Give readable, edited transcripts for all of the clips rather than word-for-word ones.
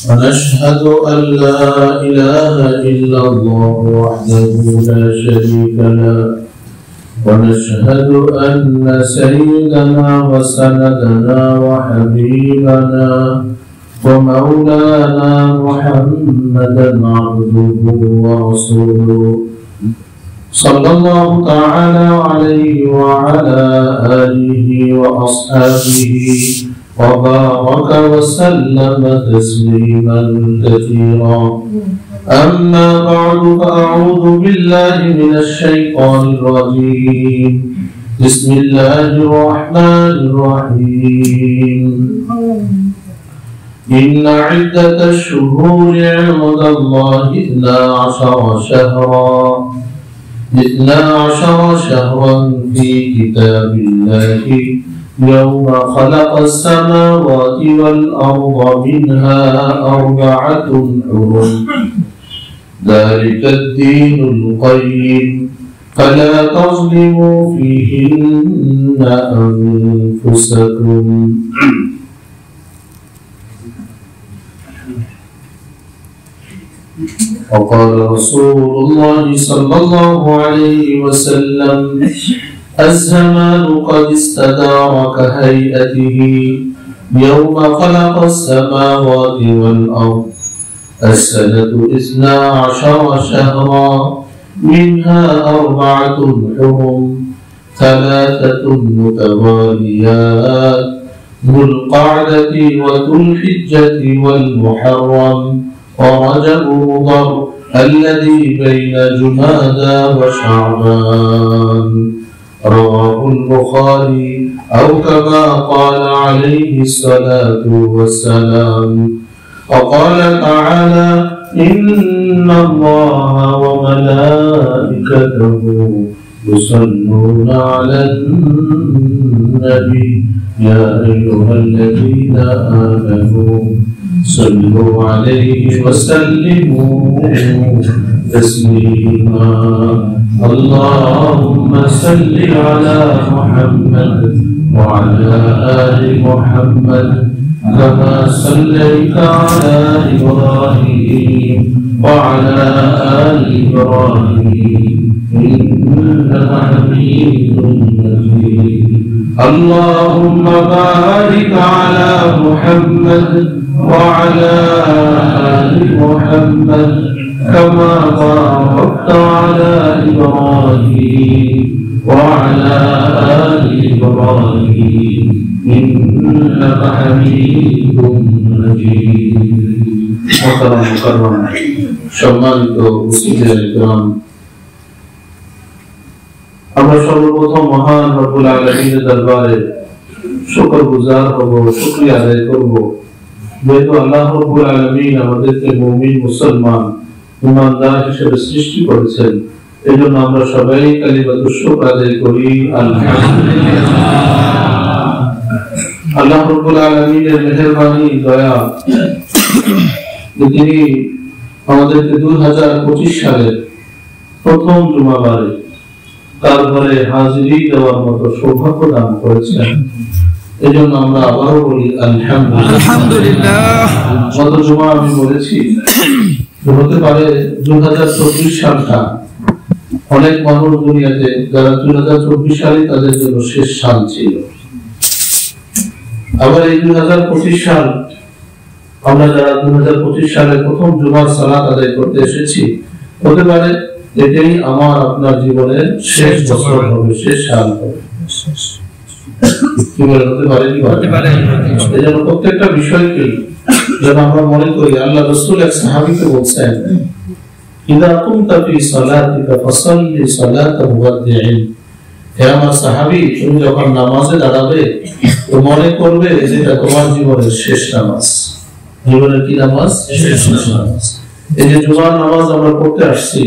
ونشهد أن لا إله إلا الله وحده لا شريك له ونشهد أن سيدنا وسندنا وحبيبنا ومولانا محمدا عبده ورسوله صلى الله تعالى عليه وعلى آله وأصحابه وبارك وسلم تسليما كثيرا. أما بعد فأعوذ بالله من الشيطان الرجيم. بسم الله الرحمن الرحيم. إن عدة الشهور عند الله 12 شهرا في كتاب الله يوم خلق السماوات والأرض منها 4 حرم ذلك الدين القيم فلا تظلموا فيهن أنفسكم. وقال رسول الله صلى الله عليه وسلم الزمان قد استدار كهيئته يوم خلق السماوات والأرض. السنة 12 شهرا منها 4 حرم 3 متواليات ذو القعدة وذو الحجة والمحرم ورجب مضر الذي بين جمادى وشعبان. رواه البخاري أو كما قال عليه الصلاة والسلام. وقال تعالى إن الله وملائكته يصلون على النبي يا أيها الذين آمنوا صلوا عليه وسلموا تسليما. اللهم صل على محمد وعلى آل محمد كما صليت على إبراهيم وعلى آل إبراهيم إنك حميد مجيد. اللهم بارك على محمد وعلى آل محمد كما باركت على إبراهيم وعلى آل إبراهيم إنك حميد مجيد. محترم مكرم সম্মানিত মুসলিমদের کرام, আমরা সর্বপ্রথম মহান রব্বুল আলামিনের দরবারে শুকরগুজার হব, শুকরিয়া আদায় করব যেহেতু আল্লাহ রব্বুল আলামিন আমাদেরকে মুমিন মুসলমান ইমানদার হিসেবে সৃষ্টি করেছেন। এজন্য আমরা সবাই কালিমাতুশ শুকর আদায় করি আলহামদুলিল্লাহ। আল্লাহ রব্বুল আলামিনের মেহেরবানি দয়া তিনি আমাদেরকে 2025 সালের প্রথম জুমাবারে তার ঘরে হাজিরি দেওয়ার মতো সৌভাগ্য দান করেছেন। এজন্য আমরা আবারও বলি আলহামদুলিল্লাহ। গত জুমা আমি বলেছি হতে পারে 2024 সালটা অনেক মানুষ দুনিয়াতে যারা 2024 সালে তাদের জন্য শেষ সাল ছিল। আবার এই 2025 সাল আমরা যারা 2025 সালে প্রথম জুমার সালাত আদায় করতে এসেছি, হতে পারে এটাই আমার আপনার জীবনের শেষ বছর হবে, শেষ সাল হবে। কি বলে হতে পারে? কি হতে পারে? এজন্য প্রত্যেকটা বিষয়কে যেন আমরা মনে করি, আল্লাহ রাসূল এক সাহাবীকে বলছেন ইদা কুনতা ফি সালাতিকা ফাসাল্লি সালাতা মুওয়াদ্দি'in। হে আমার সাহাবী, তুমি যখন নামাজে দাঁড়াবে তো মনে করবে যে এটা তোমার জীবনের শেষ নামাজ। জীবনের কি নামাজ? শেষ নামাজ। এই যে জুমার নামাজ আমরা পড়তে আসছি,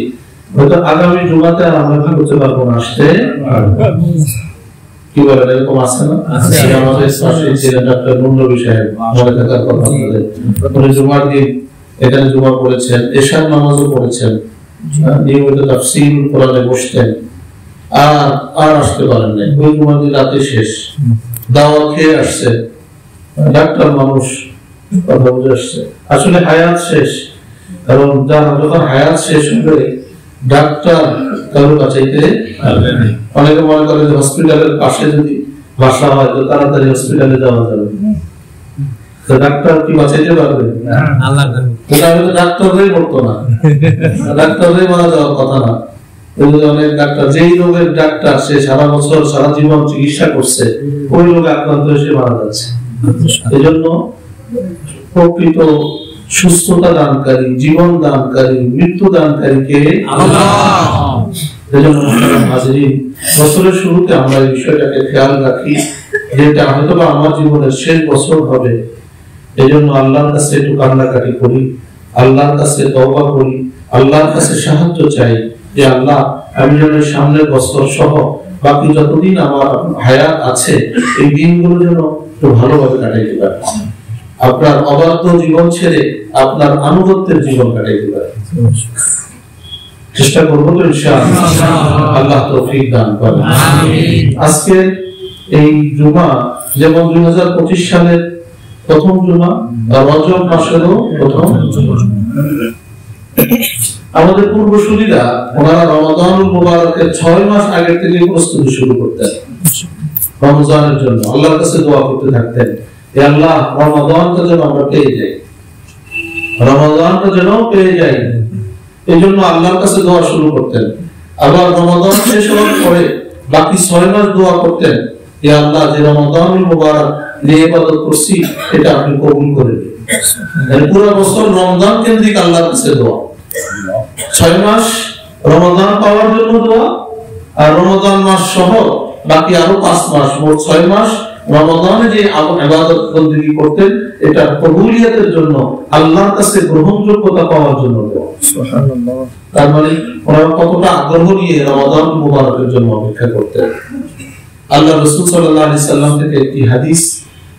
হয়তো আগামী জুমাতে আর আমরা কি করতে পারবো না, আসতে কি বলে এরকম আছে না? আমাদের পাশে ছিলেন ডাক্তার মুন্নবী সাহেব, মনে থাকার কথা আমাদের। উনি জুমার দিন এখানে জুমা পড়েছেন, এশার নামাজও পড়েছেন, নিয়মিত তাফসীর কোরআনে বসতেন, আর আসতে পারেন নাই। ওই জুমার দিন রাতে শেষ, দাওয়াত খেয়ে আসছে, ডাক্তার মানুষ, কথা বুঝে আসছে? আসলে হায়াত শেষ, কারণ যারা যখন হায়াত শেষ হবে ডাক্তার কারো বাঁচাইতে পারবে না। অনেকে মনে করে যে হসপিটালের পাশে যদি বাসা হয় তো তাড়াতাড়ি হসপিটালে যাওয়া যাবে, তো ডাক্তার কি বাঁচাইতে পারবে? আল্লাহ তো ডাক্তাররাই বলতো না, ডাক্তাররাই মারা যাওয়ার কথা না। অনেক ডাক্তার, যেই রোগের ডাক্তার সে সারা বছর সারা জীবন চিকিৎসা করছে, ওই রোগে আক্রান্ত হয়ে সে মারা যাচ্ছে। এই জন্য প্রকৃত সুস্থতা দানকারী, জীবন দানকারী, মৃত্যু দানকারী কে? আল্লাহ। এজন্য হাজিরিন, বছরের শুরুতে আমরা এই বিষয়টাকে খেয়াল রাখি যে এটা হয়তো বা আমার জীবনের শেষ বছর হবে। এজন্য আল্লাহর কাছে একটু কান্নাকাটি করি, আল্লাহর কাছে তওবা করি, আল্লাহর কাছে সাহায্য চাই যে আল্লাহ, আমি যেন সামনের বছর সহ বাকি যতদিন আমার হায়াত আছে এই দিনগুলো যেন একটু ভালোভাবে কাটাইতে পারি, আপনার অবাধ্য জীবন ছেড়ে আপনার আনুগত্যের জীবন কাটাইতে পারি। চেষ্টা করবো তো ইনশাআল্লাহ। আল্লাহ তৌফিক দান করেন। আজকে এই জুমা যেমন 2025 সালের প্রথম জুমা, রজব মাসেরও প্রথম। আমাদের পূর্বসূরীরা ওনারা রমাদানুল মুবারকের 6 মাস আগে থেকে প্রস্তুতি শুরু করতেন রমজানের জন্য, আল্লাহর কাছে দোয়া করতে থাকতেন, হে আল্লাহ রমাদানটা যেন আমরা পেয়ে যাই, রমাদানটা যেন পেয়ে যাই। এই জন্য আল্লাহর কাছে দোয়া শুরু করতেন। আবার রমাদান শেষ হওয়ার পরে বাকি 6 মাস দোয়া করতেন, হে আল্লাহ যে রমাদানুল মুবারক নিয়ে ইবাদত করছি এটা আপনি কবুল করে দিন। পুরো বছর রমজান কেন্দ্রিক আল্লাহর কাছে দোয়া, 6 মাস রমাদান পাওয়ার জন্য দোয়া, আর রমাদান মাস সহ বাকি আরো 5 মাস, মোট 6 মাস রমাদানে যে ইবাদত বন্দেগী করতেন এটা কবুলিয়তের জন্য, আল্লাহর কাছে গ্রহণযোগ্যতা পাওয়ার জন্য দোয়া। সুবহানাল্লাহ। তার মানে ওনারা কতটা আগ্রহ নিয়ে রমাদান মুবারকের জন্য অপেক্ষা করতেন। আল্লাহ রাসূল সাল্লাল্লাহু আলাইহি সাল্লাম থেকে একটি হাদিস,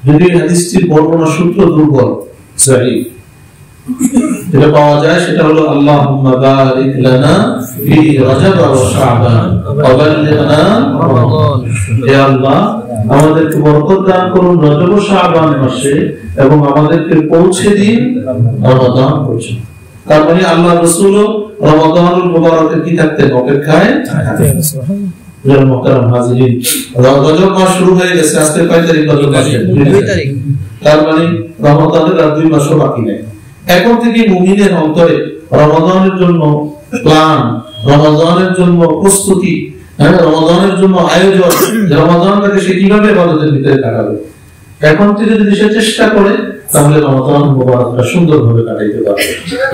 যদি হাদিসটির বর্ণনা সূত্র দুর্বল, সহিহ যেটা পাওয়া যায় সেটা হলো আল্লাহুম্মা বারিক লানা ফি রজব ওয়া শাবান ওয়া বাল্লিগনা রমাদান। হে আল্লাহ আমাদেরকে বরকত দান করুন রজব ও শাবান মাসে এবং আমাদেরকে পৌঁছে দিন রমাদান পর্যন্ত। তার মানে আল্লাহ রাসূল রমাদানুল মুবারকের কি থাকতেন? অপেক্ষায় থাকতেন। মুহতারাম হাজিরিন, রজব মাস শুরু হয়ে গেছে, আজকে কয় তারিখ? রজব মাসের 2 তারিখ। তার মানে রমাদানের আর 2 মাসও বাকি নেই। এখন থেকে মুমিনের অন্তরে রমাদানের জন্য প্ল্যান, রমাদানের জন্য প্রস্তুতি, রমাদানের জন্য আয়োজন, রমাদানটাকে সে কিভাবে ইবাদতের ভিতরে কাটাবে, এখন থেকে যদি সে চেষ্টা করে তাহলে রমাদান মুবারকটা সুন্দরভাবে কাটাইতে পারবে।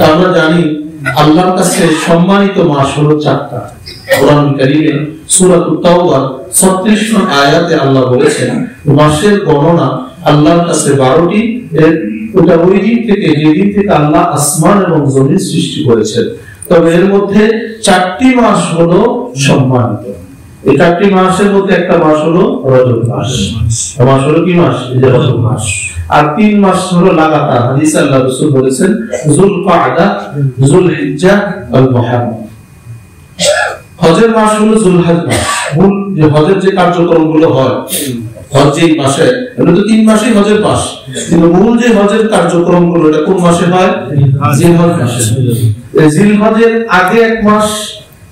আমরা জানি আল্লাহর কাছে সম্মানিত মাস হলো 4টা। কোরআন কারীমে সূরাতুত তাওবার 36 নং আয়াতে আল্লাহ বলেছেন মাসের গণনা আল্লাহর কাছে 12টি। ওটা ওই দিন থেকে যেদিন থেকে আল্লাহ আসমান এবং জমিন সৃষ্টি করেছেন। তবে এর মধ্যে 4টি মাস হলো সম্মানিত। এই 4টি মাসের মধ্যে একটা মাস হলো রজব মাস। মাস হলো কি মাস? রজব মাস। আর 3 মাস হলো লাগাতার। হাদিসে আল্লাহ রাসূল বলেছেন যুলকাদা, যুলহিজ্জা আর মুহররম। হজের মাস হলো যুলহজ মাস। মূল যে হজের যে কার্যক্রমগুলো হয় হজের মাসে, এটা তো 3 মাসই হজের মাস, কিন্তু মূল যে হজের কার্যক্রমগুলো এটা কোন মাসে হয়? জিলহজ মাসে। এই জিলহজের আগে 1 মাস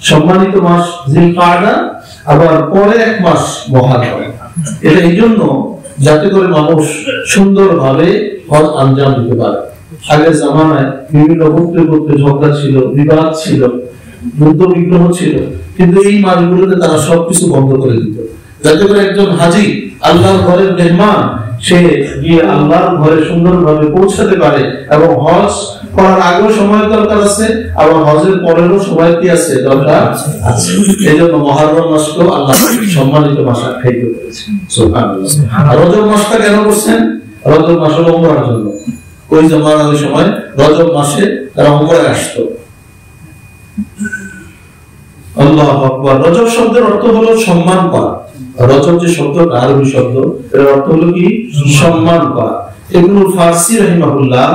সম্মানিত মাস জিলকাদা, আবার পরে 1 মাস মুহররম। এটা এই জন্য যাতে করে মানুষ সুন্দরভাবে হজ আঞ্জাম দিতে পারে। আগের জামানায় বিভিন্ন গোত্রে গোত্রে ঝগড়া ছিল, বিবাদ ছিল, যুদ্ধ বিগ্রহ ছিল, কিন্তু এই মাসগুলোতে তারা সবকিছু বন্ধ করে দিত, যাতে করে একজন হাজী আল্লাহর ঘরের মেহমান সে গিয়ে আল্লাহর ঘরে সুন্দরভাবে পৌঁছাতে পারে। এবং হজ করার আগেও সময় দরকার আছে, আবার হজের পরেরও সময় কি আছে? দরকার আছে। এজন্য মুহররম মাসকেও আল্লাহ সম্মানিত মাস আখ্যায়িত করেছেন। সুবহানাল্লাহ। আর রজব মাসটা কেন করছেন? রজব মাস হলো উমরার জন্য। ওই জামানার ওই সময় রজব মাসে তারা উমরায় আসতো। আল্লাহু আকবার। রজব শব্দের অর্থ হলো সম্মান করা। রজব যে শব্দটা আরবি শব্দ, এর অর্থ হলো কি? সম্মান করা। ইবনুল ফারসি রাহিমাহুল্লাহ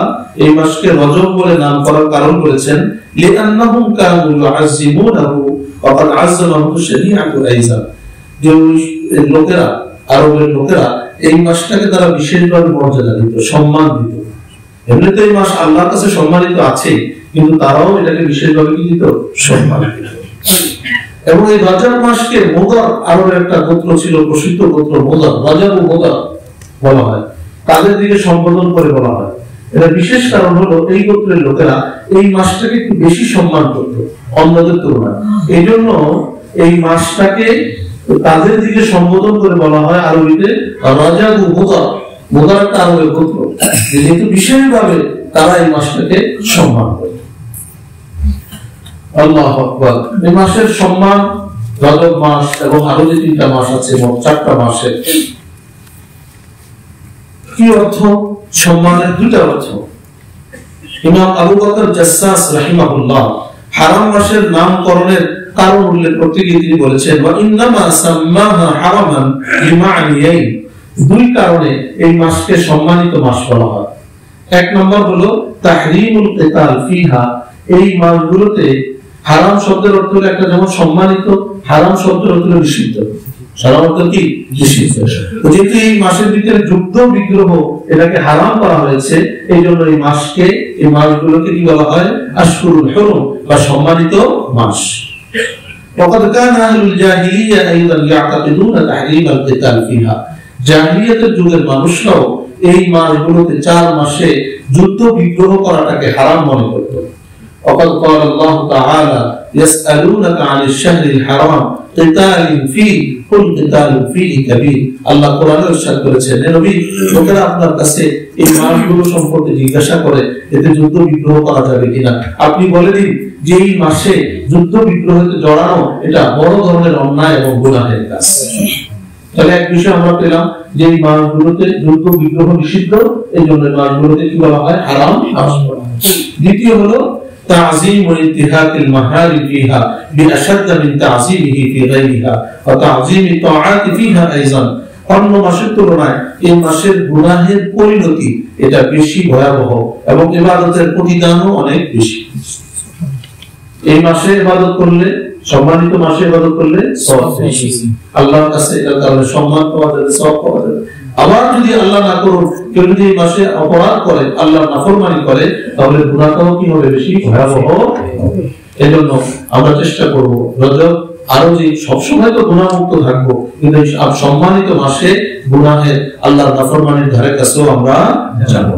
এই মাসকে রজব বলে নাম করার কারণ বলেছেন লিআন্নাহুম কানু ইউআযিমুনাহু ওয়া ক্বাদ আযযামাহু শারীআতুল আইজাম। যে লোকেরা, আরবের লোকেরা এই মাসটাকে তারা বিশেষভাবে মর্যাদা দিত, সম্মান দিত। এমনিতে এই মাস আল্লাহর কাছে সম্মানিত আছে, কিন্তু তারাও এটাকে বিশেষভাবে কি দিত? সম্মান দিত। এবং এই রজব মাসকে মুদার, আরবের একটা গোত্র ছিল, প্রসিদ্ধ গোত্র মুদার, রজব ও মুদার বলা হয়, তাদের দিকে সম্বোধন করে বলা হয়। এটা বিশেষ কারণ হলো এই গোত্রের লোকেরা এই মাসটাকে একটু বেশি সম্মান করত অন্যদের তুলনায়। এই জন্য এই মাসটাকে তাদের দিকে সম্বোধন করে বলা হয় আরবিতে রজব ও মুদার। মুদার একটা আরবের গোত্র, যেহেতু বিশেষভাবে তারা এই মাসটাকে সম্মান করে। আল্লাহু আকবার। এই মাসের সম্মান, রজব মাস এবং আরো যে 3টা মাস আছে, মোট 4টা মাসের কি অর্থ? সম্মানের 2টা অর্থ। ইমাম আবু বকর জাসসাস রাহিমাহুল্লাহ হারাম মাসের নামকরণের কারণ উল্লেখ করতে গিয়ে তিনি বলেছেন, ওয়া ইন্নামা সাম্মাহা হারামান লিমা'নিয়াইন, 2 কারণে এই মাসকে সম্মানিত মাস বলা হয়। 1 নম্বর হলো তাহরিমুল কিতাল ফিহা, এই মাসগুলোতে হারাম শব্দের অর্থ হলো একটা, যেমন সম্মানিত, হারাম শব্দের অর্থ হলো নিষিদ্ধ। সাধারণত কি নিষিদ্ধ। যেহেতু এই মাসের ভিতরে যুদ্ধ বিগ্রহ এটাকে হারাম করা হয়েছে, এই জন্য এই মাসকে, এই মাসগুলোকে কি বলা হয়? আশহুরুল হুরুম, বা সম্মানিত মাস। وقد كان أهل الجاهلية أيضا يعتقدون تحريم القتال فيها, জাহিলিয়াতের যুগের মানুষরাও এই মাসগুলোতে 4 মাসে যুদ্ধ বিগ্রহ করাটাকে হারাম মনে করত। وقد قال الله تعالى يسألونك عن الشهر الحرام قتال فيه قل قتال فيه كبير, আল্লাহ কোরআনে ইরশাদ করেছেন, হে নবী, লোকেরা আপনার কাছে এই মাসগুলো সম্পর্কে জিজ্ঞাসা করে এতে যুদ্ধ বিগ্রহ করা যাবে কিনা, আপনি বলে দিন যে এই মাসে যুদ্ধ বিগ্রহতে জড়ানো এটা বড় ধরনের অন্যায় এবং গুনাহের কাজ। তাহলে এক বিষয় আমরা পেলাম যে এই মাসগুলোতে যুদ্ধ বিগ্রহ নিষিদ্ধ, এই জন্য মাসগুলোতে কি বলা হয়? হারাম মাস বলা হয়। দ্বিতীয় হলো تعظيم وانتهاك المحارم فيها بأشد من تعظيمه في غيرها وتعظيم الطاعات فيها أيضا, অন্য মাসের তুলনায় এই মাসের গুনাহের পরিণতি এটা বেশি ভয়াবহ এবং ইবাদতের প্রতিদানও অনেক বেশি। এই মাসে ইবাদত করলে, সম্মানিত মাসে ইবাদত করলে সওয়াব বেশি, আল্লাহর কাছে এর কারণে সম্মান পাওয়া যাবে, সওয়াব পাওয়া যাবে। আবার যদি আল্লাহ না করুন, কেউ যদি এই মাসে অপরাধ করে, আল্লাহর নাফরমানি করে, তাহলে গুনাহটাও কি হবে? বেশি ভয়াবহ হবে। এজন্য আমরা চেষ্টা করব রজব আরো যে সবসময় তো গুনাহমুক্ত থাকবো, কিন্তু এই সম্মানিত মাসে গুনাহের, আল্লাহর নাফরমানির ধারে কাছেও আমরা যাব।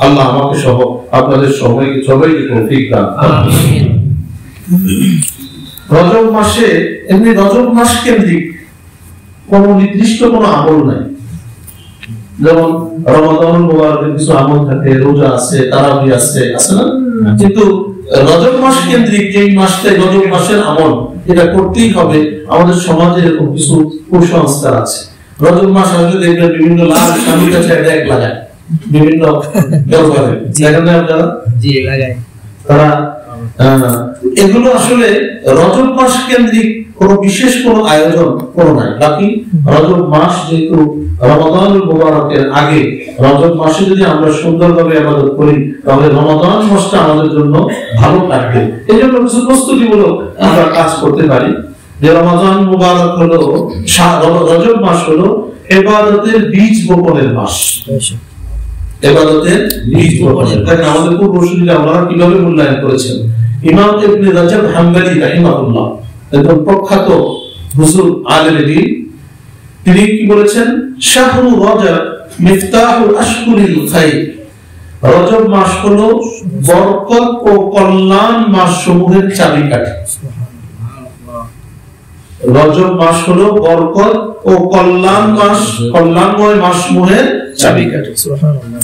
আল্লাহ আমাকে সহ আপনাদের সবাইকে তৌফিক দান। আমিন। রজব মাসে, এমনি রজব মাস কেন্দ্রিক কোন নির্দিষ্ট কোন আমল নাই। যেমন রমাদানুল মুবারকের কিছু আমল থাকে, রোজা আছে, তারাবি আছে, আছে না? কিন্তু রজব মাস কেন্দ্রিক যে মাসটাই রজব মাসের আমল, এটা করতেই হবে। আমাদের সমাজে এরকম কিছু কুসংস্কার আছে। রজব মাস আসলে দেখবেন বিভিন্ন লাল স্বামীর কাছে এক লাগায়, বিভিন্ন দরবারে দেখেন না আপনারা? জি লাগায়। তারা এগুলো আসলে রজব মাস কেন্দ্রিক কোন বিশেষ কোন আয়োজন কোন নাই। বাকি রজব মাস যেহেতু রমাদানুল মুবারকের আগে, রজব মাসে যদি আমরা সুন্দরভাবে ইবাদত করি, তাহলে রমাদান মাসটা আমাদের জন্য ভালো থাকবে। এই জন্য কিছু প্রস্তুতিমূলক আমরা কাজ করতে পারি। যে রমাদান মুবারক হলো, রজব মাস হলো ইবাদতের বীজ বপনের মাস। ইবাদতের বীজ বপনের, দেখেন আমাদের পূর্বসূরীরা আমরা কিভাবে মূল্যায়ন করেছেন। ইমাম ইবনে রাজব হাম্বলি রাহিমাহুল্লাহ, একজন প্রখ্যাত হুজুর আলেম দ্বীন, তিনি কি বলেছেন? শাহরু রজব মিফতাহুল আশহুরিল খায়র, রজব মাস হলো বরকত ও কল্যাণ মাস সমূহের চাবিকাঠি। রজব মাস হলো বরকত ও কল্যাণ মাস, কল্যাণময় মাস সমূহের চাবিকাঠি। সুবহানাল্লাহ।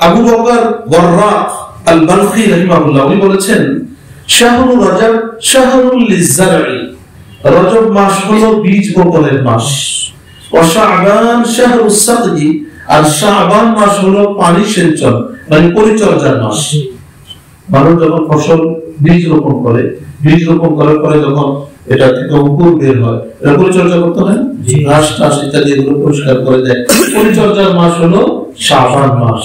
আবু বকর ওয়াররাক আল বালখি রাহিমাহুল্লাহ উনি বলেছেন, শাহরু রজব শাহরুল লিজ্জারঈ, রজব মাস হলো বীজ বপনের মাস। ওয়া শাবান শাহরুস সাকদি, আর শাবান মাস হলো পানি সেচন মানে পরিচর্যার মাস। মানুষ যখন ফসল বীজ রোপণ করে, বীজ রোপণ করার পরে যখন এটা থেকে অঙ্কুর বের হয়, এটা পরিচর্যা করতে হয়, ঘাস টাস ইত্যাদি এগুলো পরিষ্কার করে দেয়। পরিচর্যার মাস হলো শাবান মাস।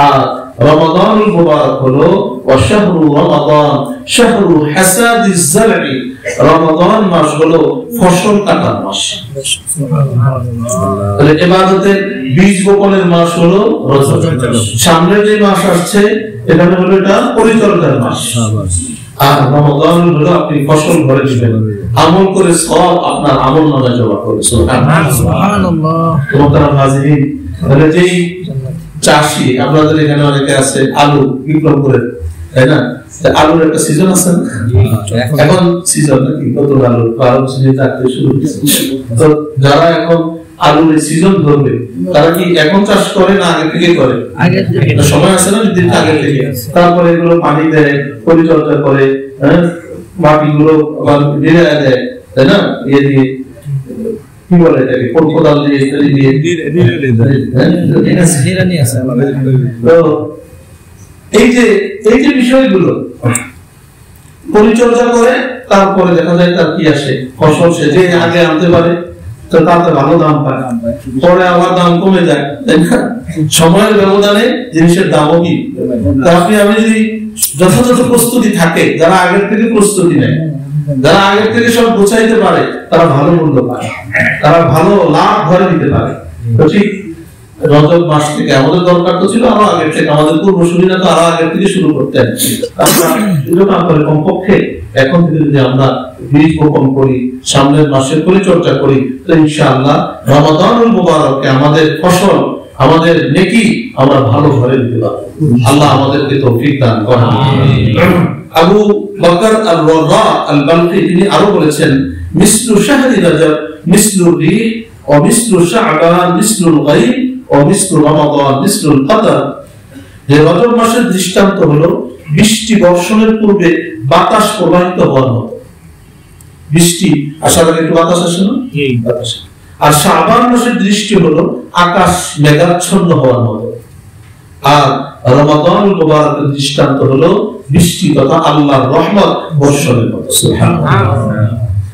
আর রমাদানুল মুবারক হলো ওয়াশাহরু রমাদান শাহরু হাসাদিজ জার'i, রমাদান মাস হলো ফসল কাটার মাস। তাহলে ইবাদতের বীজ বপনের মাস হলো রজব। সামনে যে মাস আসছে এখানে হলো এটা পরিচর্যার মাস। আর রমাদান হলো আপনি ফসল ঘরে দিবেন, আমল করে সওয়াব আপনার আমল নামায় জমা করবে। সুবহানাল্লাহ। মুহতারাম হাজিরিন, তাহলে যেই চাষি, আপনাদের এখানে অনেকে আছে আলু বিপ্লব করে, তাই না? আলুর একটা সিজন আছে না? এখন সিজন নাকি কত আলু আলু সিজন থাকতে শুরু হয়েছে। তো যারা এখন আলুর সিজন ধরবে তারা কি এখন চাষ করে না আগে থেকে করে? সময় আছে না দিন আগে থেকে। তারপরে এগুলো পানি দেয়, পরিচর্যা করে, মাটিগুলো আবার ঢেলে দেয়, তাই না? ইয়ে দিয়ে কি বলে এটাকে, কোদাল দিয়ে তো এই যে বিষয়গুলো পরিচর্যা করে তারপরে দেখা যায় তার কি আসে ফসল, সে যে আগে আনতে পারে তো তাতে ভালো দাম পায়, পরে আবার দাম কমে যায়, তাই না? সময়ের ব্যবধানে জিনিসের দামও কি। আপনি আমি যদি যথাযথ প্রস্তুতি থাকে, যারা আগের থেকে প্রস্তুতি নেয়, যারা আগের থেকে সব গোছাইতে পারে, তারা ভালো মূল্য পায়, তারা ভালো লাভ ঘরে দিতে পারে। তো ঠিক রজব মাস থেকে আমাদের দরকার তো ছিল আরো আগের থেকে, আমাদের পূর্বসূরীরা তো আরো আগের থেকে শুরু করতেন। আমরা কমপক্ষে এখন থেকে যদি আমরা বীজ বপন করি, সামনের মাসের পরিচর্যা করি, তো ইনশাআল্লাহ রমাদানুল মুবারকে আমাদের ফসল, আমাদের নেকি আমরা ভালো ঘরে দিতে পারবো। আল্লাহ আমাদেরকে তৌফিক দান করেন। আবু বকর আল-রারা আল-বালখি তিনি আরো বলেছেন, মিসলু শাহরি রজব মিসলুর রিহ ওয়া মিসলু শাবান মিসলুল গায়ব ওয়া মিসলু রমাদান মিসলুল কদর। যে রজব মাসের দৃষ্টান্ত হলো বৃষ্টি বর্ষণের পূর্বে বাতাস প্রবাহিত হওয়ার মতো। বৃষ্টি আসার আগে একটু বাতাস আসে না? বাতাস। আর শাবান মাসের দৃষ্টি হলো আকাশ মেঘাচ্ছন্ন হওয়ার মতো। আর রমাদানুল মুবারকের দৃষ্টান্ত হলো বৃষ্টি তথা আল্লাহর রহমত বর্ষণের মতো। সুবহানাল্লাহ।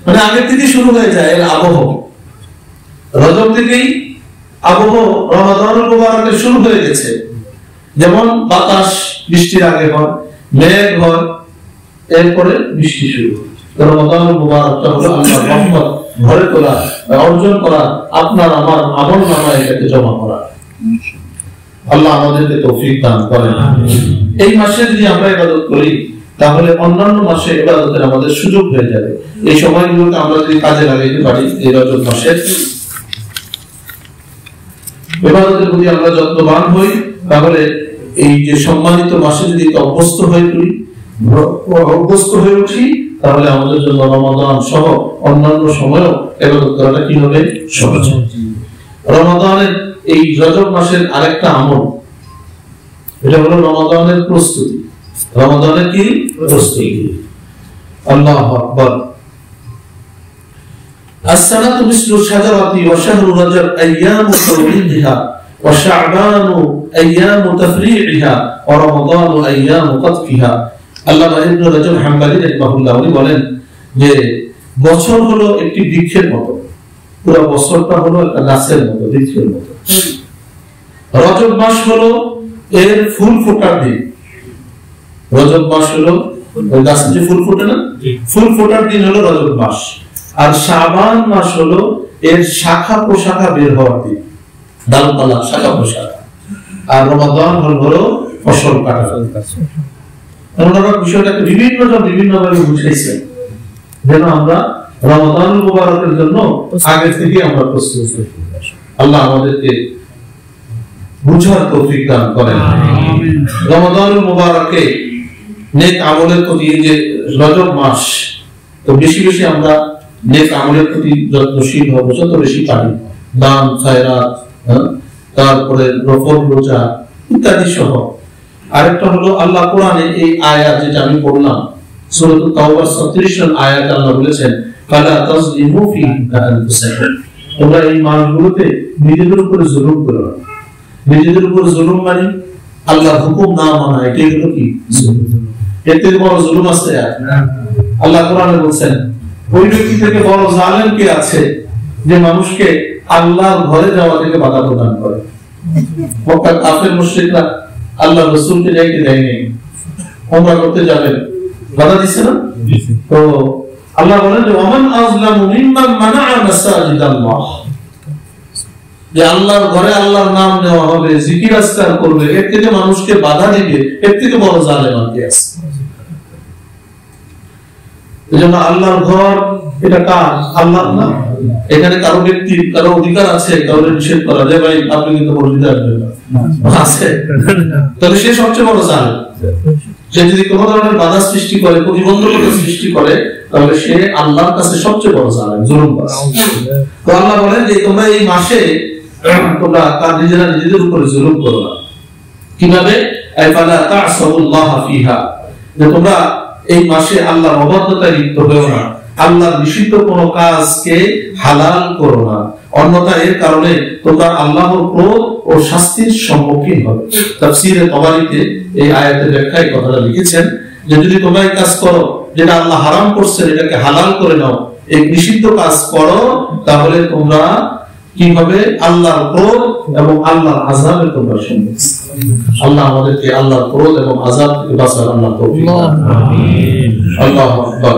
মানে আগে থেকে শুরু হয়ে যায় এর আবহ, রজব থেকেই আবহ রমাদানুল মুবারকের শুরু হয়ে গেছে। যেমন বাতাস বৃষ্টির আগে হয়, মেঘ হয়, এরপরে বৃষ্টি শুরু। রমাদানুল মুবারকটা হলো আল্লাহর রহমত ঘরে তোলা, অর্জন করা, আপনার আমার আমল নামায় এটাকে জমা করা। আল্লাহ আমাদেরকে তৌফিক দান করেন। এই মাসে যদি আমরা ইবাদত করি তাহলে অন্যান্য মাসে ইবাদতের আমাদের সুযোগ হয়ে যাবে। এই সময়গুলোকে আমরা যদি কাজে লাগাইতে পারি, এই রজব মাসে ইবাদতের প্রতি আমরা যত্নবান হই, তাহলে এই যে সম্মানিত মাসে যদি অভ্যস্ত হয়ে উঠি, তাহলে আমাদের জন্য রমাদান সহ অন্যান্য সময়ও ইবাদত করাটা কি হবে? সহজ। রমাদানের এই রজব মাসের আরেকটা আমল, এটা হলো রমাদানের প্রস্তুতি। রমাদানের কি প্রস্তুতি? আল্লাহু আকবার। السنة مثل الشجرة وشهر رجب أيام توليدها وشعبان أيام تفريعها ورمضان أيام قطفها। আল্লামা ইবনে রাজব হাম্বলি রাহিমাহুল্লাহ বলেন যে বছর হলো একটি বৃক্ষের মতো, পুরো বছরটা হলো একটা গাছের মতো, বৃক্ষের মতো। রজব মাস হলো এর ফুল ফোটার দিন। রজব মাস হলো ওই গাছে যে ফুল ফোটে না, ফুল ফোটার দিন হলো রজব মাস। আর শাবান মাস হলো এর শাখা প্রশাখা বের হওয়ার দিন, ডালপালা শাখা প্রশাখা। আর রমাদান হলো ফসল কাটার। ওনারা বিষয়টাকে বিভিন্নভাবে বুঝাইছেন যেন আমরা রমাদানুল মুবারকের জন্য আগে থেকে আমরা প্রস্তুত হই। আল্লাহ আমাদেরকে বুঝার তৌফিক দান করেন। আমিন। রমাদানুল মুবারকে নেক আমলের প্রতি, যে রজব মাস, তো বেশি বেশি আমরা নেক আমলের প্রতি যত্নশীল হব, যত বেশি পারি। দান খায়রাত, তারপরে নফল রোজা ইত্যাদি সহ। আরেকটা হলো আল্লাহ কোরআনে এই আয়াত যেটা আমি পড়লাম, সূরা তাওবার 36 নং আয়াতে আল্লাহ বলেছেন, ফালা তাজলিমু ফিহি আনফুসাকুম। তোমরা এই মাসগুলোতে নিজেদের উপর জুলুম করো না। নিজেদের উপর জুলুম মানে আল্লাহর হুকুম না মানা, এটাই হলো কি জুলুম। এর থেকে বড় জুলুম আছে? আল্লাহ কোরআনে বলেন, ওই ব্যক্তি থেকে বড় জালেম কে আছে যে মানুষকে আল্লাহর ঘরে যাওয়া থেকে বাধা প্রদান করে। মক্কার কাফের মুশরিকরা আল্লাহ রাসূলকে যাইতে দেয়নি, ওমরা করতে যাবেন, বাধা দিছে না? তো আল্লাহ বলেন যে ওমান আযলামু মিম্মান মানাআ মাসাজিদাল্লাহ, যে আল্লাহর ঘরে আল্লাহর নাম নেওয়া হবে, জিকির আজকার করবে, এর থেকে মানুষকে বাধা দিবে, এর থেকে বড় জালেম আর কি আছে? এজন্য আল্লাহর ঘর এটা কার? আল্লাহর না। এখানে কারো ব্যক্তির কারো অধিকার আছে কাউকে নিষেধ করা, যে ভাই আপনি কিন্তু মসজিদে আসবেন না, আছে? তাহলে সে সবচেয়ে বড় জালেম। সে যদি কোনো ধরনের বাধা সৃষ্টি করে, প্রতিবন্ধকতা সৃষ্টি করে, তাহলে সে আল্লাহর কাছে সবচেয়ে বড় জালেম, জুলুমবাজ। তো আল্লাহ বলেন যে তোমরা এই মাসে তোমরা নিজেরা নিজেদের উপরে জুলুম করো না। কিভাবে? আইফালা তা'সাবুল্লাহ ফিহা, যে তোমরা এই মাসে আল্লাহর অবাধ্যতায় লিপ্ত হও না, আল্লাহর নিষিদ্ধ কোনো কাজকে হালাল করো না, অন্যথায় এর কারণে তোমরা আল্লাহর ক্রোধ ও শাস্তির সম্মুখীন হবে। তাফসীরে তাবারিতে এই আয়াতের ব্যাখ্যায় কথাটা লিখেছেন যে যদি তোমরা এই কাজ করো যেটা আল্লাহ হারাম করছেন, এটাকে হালাল করে নাও, এই নিষিদ্ধ কাজ করো, তাহলে তোমরা কি হবে? আল্লাহর ক্রোধ এবং আল্লাহর আযাবের তোমরা সম্মুখীন। আল্লাহ আমাদেরকে আল্লাহর ক্রোধ এবং আযাব থেকে বাঁচার আল্লাহ তৌফিক দান। আমিন। আল্লাহু আকবার।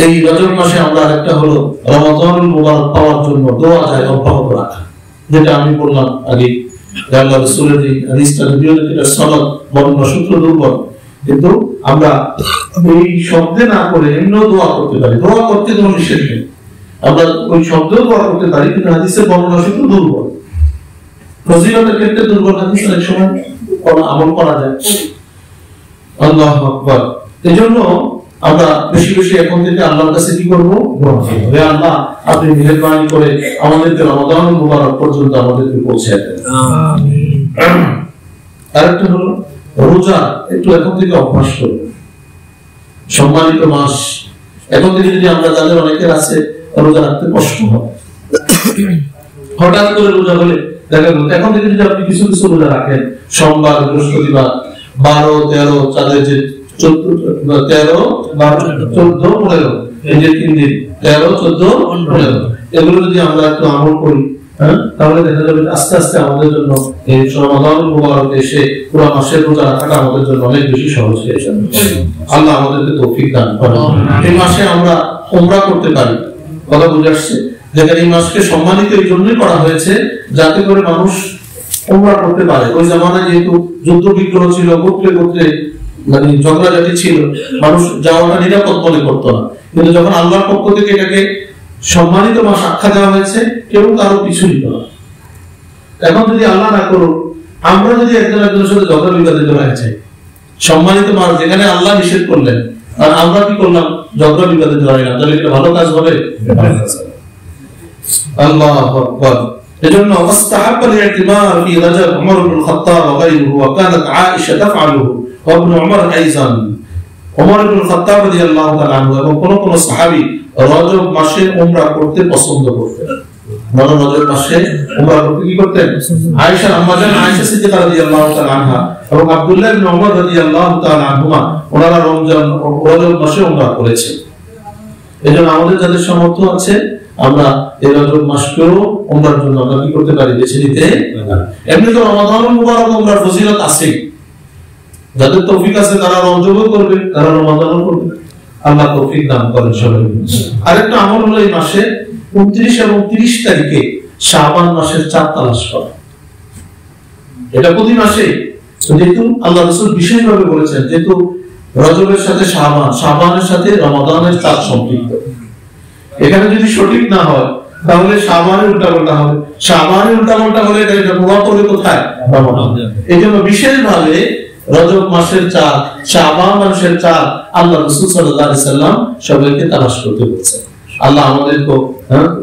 এই রজব মাসে আমরা একটা হলো রমাদানুল মুবারক পাওয়ার জন্য দোয়া যায় অব্যাহত রাখা, যেটা আমি বললাম আগে, আল্লাহ রাসূলের এই হাদিসটা নবীর এটা সনদ বর্ণনা সূত্র দুর্বল, কিন্তু আমরা এই শব্দে না করে এমনি দোয়া করতে পারি। দোয়া করতে কোনো নিষেধ নেই, আমরা ওই শব্দেও দোয়া করতে পারি, কিন্তু হাদিসের বর্ণনা সূত্র দুর্বল। ফজিলতের ক্ষেত্রে দুর্বল হাদিস অনেক সময় আমল করা যায়। আল্লাহু আকবার। এজন্য আমরা বেশি বেশি এখন থেকে আল্লাহর কাছে কি করব? দোয়া করব, হে আল্লাহ আপনি মেহেরবানি করে আমাদেরকে রমাদানুল মুবারক পর্যন্ত আমাদেরকে পৌঁছে দেন। আমিন। আরেকটা হলো রোজা একটু এখন থেকে অভ্যাস করব। সম্মানিত মাস, এখন থেকে যদি আমরা যাদের অনেকের আছে রোজা রাখতে কষ্ট হয়, হঠাৎ করে রোজা হলে দেখা গেল এখন থেকে যদি আপনি কিছু কিছু রোজা রাখেন, সোমবার, বৃহস্পতিবার, 12, 13, চাঁদের যে 14, 13, 12, 14, 15 এই যে 3 দিন 13, 14, 15 এগুলো যদি আমরা একটু আমল করি, তাহলে দেখা যাবে আস্তে আস্তে আমাদের জন্য এই রমাদানুল মুবারক এসে পুরো মাসের রোজা রাখাটা আমাদের জন্য অনেক বেশি সহজ হয়ে যাবে। আল্লাহ আমাদেরকে তৌফিক দান করেন। এই মাসে আমরা উমরা করতে পারি, কথা বুঝে আসছে? যেখানে এই মাসকে সম্মানিত এই জন্যই করা হয়েছে যাতে করে মানুষ উমরা করতে পারে। ওই জামানায় যেহেতু যুদ্ধ বিগ্রহ ছিল, গোত্রে গোত্রে মানে ঝগড়াঝাটি ছিল, মানুষ যাওয়াটা নিরাপদ মনে করতো না, কিন্তু যখন আল্লাহর পক্ষ থেকে এটাকে সম্মানিত মাস আখ্যা দেওয়া হয়েছে, কেউ কারো পিছু নিত না। এখন যদি আল্লাহ না করুক আমরা যদি একজন একজনের সাথে ঝগড়া বিবাদে জড়াতে চাই, সম্মানিত মাস যেখানে আল্লাহ নিষেধ করলেন আর আমরা কি করলাম? ঝগড়া বিবাদে জড়াইলাম, তাহলে এটা ভালো কাজ হবে? আল্লাহু আকবার। এজন্য ওয়াস্তাহাব্বা লি'তিমার ফি রাজব উমর ইবনে খাত্তাব ওয়া গায়রুহু ওয়া কানাত আয়েশা তাফআলুহু ওয়া ইবনে উমর আইজান। উমর ইবনে খাত্তাব রাদিয়াল্লাহু তাআলা আনহু এবং কোন কোন সাহাবী রজব মাসে উমরা করতে পছন্দ করতেন। রজব মাসে উমরা করতে কি করতেন? আয়েশা আম্মা জান আয়েশা সিদ্দিকা রাদিয়াল্লাহু তাআলা আনহা এবং আব্দুল্লাহ ইবনে উমর রাদিয়াল্লাহু তাআলা আনহুমা ওনারা রজব মাসে উমরা করেছেন। এজন্য আমাদের যাদের সামর্থ্য আছে আমরা এই রজব মাসকেও উমরার জন্য আমরা কি করতে পারি? বেছে নিতে। এমনি তো রমাদানুল মুবারক উমরার ফজিলত আছে, যাদের তৌফিক আছে তারা রজবও করবে, তারা রমাদানও করবে। আল্লাহ তৌফিক দান করেন সবাই। আরেকটা আমল হলো এই মাসে 29 এবং 30 তারিখে শাবান মাসের চাঁদ তালাশ করা। এটা প্রতি মাসে, যেহেতু আল্লাহ রাসূল বিশেষভাবে বলেছেন যেহেতু রজবের সাথে শাবানের সাথে রমাদানের চাঁদ সম্পৃক্ত, এখানে যদি সঠিক না হয় তাহলে শাবানের উল্টাপাল্টা হবে, শাবানের উল্টাপাল্টা হলে এটা প্রভাব পড়বে কোথায়? রমাদান। এইজন্য বিশেষভাবে রজব মাসের চাঁদ, শাবান মাসের চাঁদ আল্লাহ রাসূল সাল্লাল্লাহু আলাইহি সাল্লাম সবাইকে তালাশ করতে বলেছেন। আল্লাহ আমাদেরকে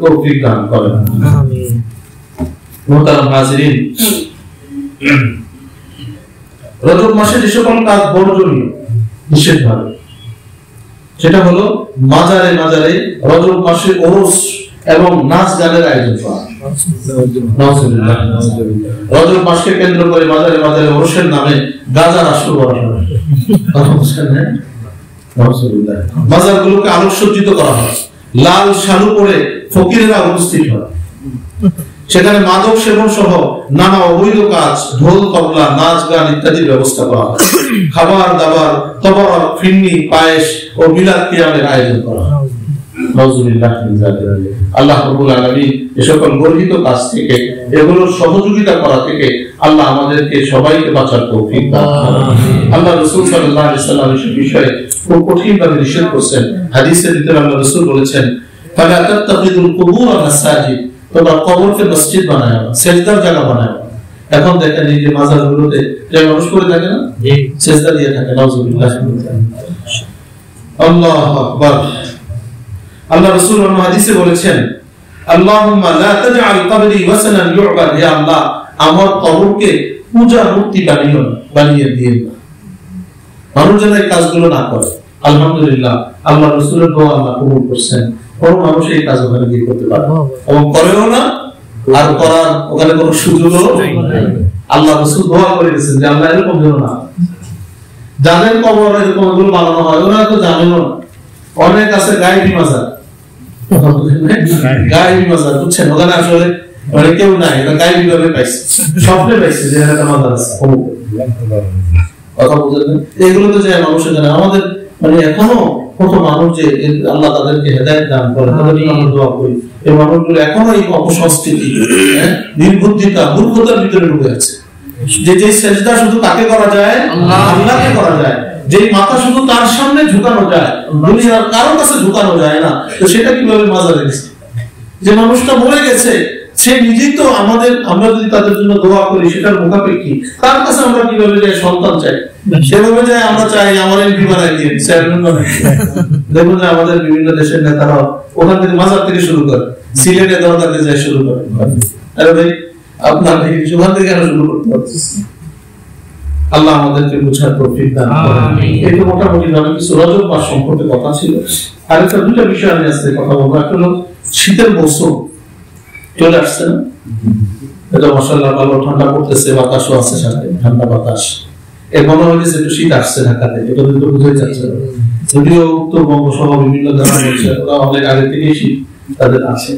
তৌফিক দান করেন। আমিন। মুহতারাম হাজিরিন, রজব মাসে যে সকল কাজ বর্জনীয় নিষেধভাবে, সেটা হলো মাজারে মাজারে রজব মাসে ওরস এবং নাচ গানের আয়োজন করা। রজব মাসকে কেন্দ্র করে মাজারে মাজারে ওরসের নামে গাজার আসর করা হয়, মাজারগুলোকে আলোকসজ্জিত করা হয়, লাল শালু পরে ফকিরেরা উপস্থিত হয়, সেখানে মাদক সেবন সহ নানা অবৈধ কাজ, ঢোল তবলা, নাচ গান ইত্যাদির ব্যবস্থা করা হয়। খাবার দাবার, তবর, ফিরনি, পায়েস ও মিলাদ কিয়ামের আয়োজন করা হয়। নাউযুবিল্লাহ মিন যালিক। আল্লাহ রাব্বুল আলামিন এই সকল গর্হিত কাজ থেকে, এগুলোর সহযোগিতা করা থেকে আল্লাহ আমাদেরকে সবাইকে বাঁচার তৌফিক দান করুন। আল্লাহ রাসূল সাল্লাল্লাহু আলাইহি ওয়াসাল্লাম এই বিষয়ে খুব কঠিনভাবে নিষেধ করেছেন। হাদিসের ভিতরে আল্লাহ রাসূল বলেছেন, ফালা তাত্তাখিযুল কুবুর মাসাজিদ, তোমরা কবরকে মসজিদ বানায় না, সেজদার জায়গা বানায় না। এখন দেখেন এই যে মাজারগুলোতে যে মানুষ করে থাকে না, সেজদা দিয়ে থাকে। নাউযুবিল্লাহ মিন যালিক। আল্লাহু আকবার। আল্লাহ রাসূল হাদিসে বলেছেন, আল্লাহুম্মা লা তাজআল কবরি ওয়াসানান ইউবাদ, হে আল্লাহ আমার কবরকে পূজা মূর্তি বানিয়ে দিয়েন না। মানুষ যেন এই কাজগুলো না করে। আলহামদুলিল্লাহ আল্লাহ রাসূলের দোয়া আল্লাহ কবুল করেছেন। কোন মানুষ এই কাজ ওখানে গিয়ে করতে পারে এবং করেও না, আর করার ওখানে কোনো সুযোগও নেই। আল্লাহ রাসূল দোয়া করে গেছেন যে আল্লাহ এরকম যেন না, যাদের কবর এরকম গুলো বানানো হয় ওরা তো জানেন না। অনেক আছে গায়েবী মাজার, গায়েবী মাজার, বুঝছেন, ওখানে আসলে মানে কেউ নাই, এটা গায়েবী ভাবে পাইছে, স্বপ্নে পাইছে যে একটা মাজার আছে। কথা বুঝলেন? এগুলো তো যে মানুষের জানে। আমাদের মানে এখনো কত মানুষ যে আল্লাহ তাদেরকে হেদায়েত দান করে, তাদের জন্য আমরা দোয়া করি। এই মানুষগুলো এখনো এই অপসংস্কৃতি, নির্বুদ্ধিতা, মূর্খতার ভিতরে ঢুকে আছে। যে সেজদা শুধু কাকে করা যায়? আল্লাহকে করা যায়। যে মাথা শুধু তার সামনে ঝুঁকানো যায়, দুনিয়ার কারো কাছে ঝুঁকানো যায় না, তো সেটা কিভাবে মাজারে গেছে? যে মানুষটা মরে গেছে সে নিজেই তো আমাদের, আমরা যদি তাদের জন্য দোয়া করি সেটার মুখাপেক্ষী, তার কাছে আমরা কিভাবে যাই সন্তান চাই, সেভাবে যাই আমরা চাই আমার এমপি বানাই দিয়ে। দেখুন যে আমাদের বিভিন্ন দেশের নেতারা ওখান থেকে মাজার থেকে শুরু করে, সিলেটে দরকার যায় শুরু করে। আরে ভাই আপনার ওখান থেকে কেন শুরু করতে হচ্ছে? আল্লাহ আমাদেরকে বুঝার তৌফিক দান করেন। এই তো মোটামুটি ভাবে কিছু রজব মাস সম্পর্কে কথা ছিল। আর একটা দুটো বিষয় আমি আজকে কথা বলবো। একটা হলো শীতের মৌসুম চলে আসছে না, এটা মাশাআল্লাহ ভালো ঠান্ডা পড়তেছে, বাতাসও আছে সাথে, ঠান্ডা বাতাস। এর মনে হয়েছে একটু শীত আসছে ঢাকাতে, এটা কিন্তু বুঝাই যাচ্ছে। যদিও উত্তরবঙ্গ সহ বিভিন্ন জায়গা বলছে ওরা অনেক আগে থেকেই শীত তাদের আছে।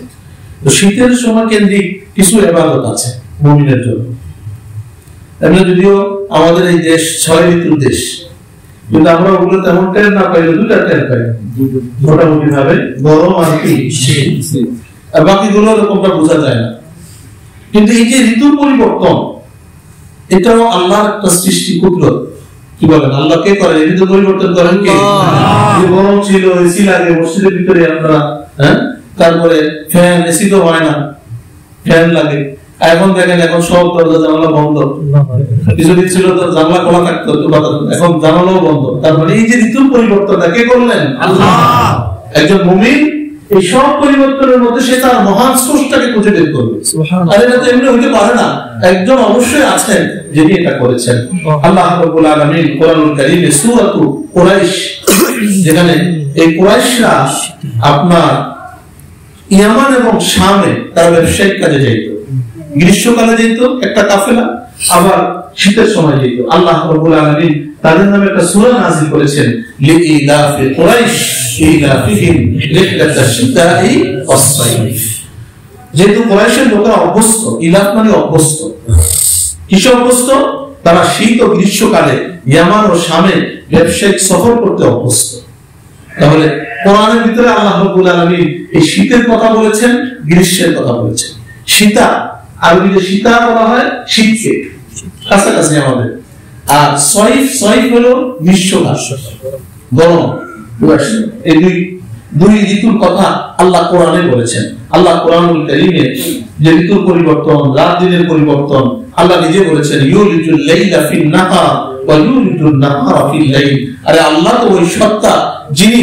তো শীতের সময় কেন্দ্রিক কিছু ইবাদত আছে মুমিনের জন্য। এমনি যদিও আমাদের এই দেশ 6 ঋতুর দেশ, কিন্তু আমরা ওগুলো তেমন টের না পাইলে দুটা টের পাই মোটামুটি ভাবে, গরম আর কি শীত, আর বাকিগুলো এরকমটা বোঝা যায় না। কিন্তু এই যে ঋতুর পরিবর্তন, এটাও আল্লাহর একটা সৃষ্টি কুদরত। কি বলেন, আল্লাহ কে করে ঋতু পরিবর্তন করেন? কে? যে গরম ছিল এসি লাগে মসজিদের ভিতরে আমরা, হ্যাঁ, তারপরে ফ্যান, এসি তো হয় না, ফ্যান লাগে। এখন দেখেন এখন সব দরজা জানালা বন্ধ, কিছুদিন ছিল তো জানলা খোলা থাকতো, এখন জানালাও বন্ধ। তার মানে এই যে ঋতুর পরিবর্তনটা কে করলেন? আল্লাহ। একজন মুমিন এই সব পরিবর্তনের মধ্যে সে তার মহান স্রষ্টাকে খুঁজে বের করবে। আর এটা তো এমনি হইতে পারে না, একজন অবশ্যই আছেন যিনি এটা করেছেন। আল্লাহ রাব্বুল আলামিন কোরআনুল কারীমে সূরাতুল কুরাইশ, যেখানে এই কুরাইশরা আপনার ইয়ামান এবং শামে তারা ব্যবসায়িক কাজে যাইত, গ্রীষ্মকালে যেত একটা কাফেলা, আবার শীতের সময় যেত। আল্লাহ রাব্বুল আলামিন তাদের নামে একটা সূরা নাযিল করেছেন, লিইলাফি কুরাইশ ইলাফিহিম রিহলাতাশ শিতাই ওয়াস সাইফ। যেহেতু কুরাইশের লোকেরা অভ্যস্ত, ইলাফ মানে অভ্যস্ত, কিসে অভ্যস্ত? তারা শীত ও গ্রীষ্মকালে ইয়ামান ও শামে ব্যবসায়িক সফর করতে অভ্যস্ত। তাহলে কোরআনের ভিতরে আল্লাহ রাব্বুল আলামিন এই শীতের কথা বলেছেন, গ্রীষ্মের কথা বলেছেন। শীতা, আরবিতে শীতা বলা হয় শীতকে, কাছাকাছি আমাদের। আর সয়ফ, সয়ফ হলো গ্রীষ্মকাল, গরম। এই দুই ঋতুর কথা আল্লাহ কোরআনে বলেছেন। আল্লাহ কোরআনুল কারীমে যে ঋতুর পরিবর্তন, রাত দিনের পরিবর্তন, আল্লাহ নিজে বলেছেন ইউলিজুল লাইলা ফিন নাহার ওয়া ইউলিজুল নাহারা ফিল লাইল। আরে আল্লাহ তো ওই সত্তা যিনি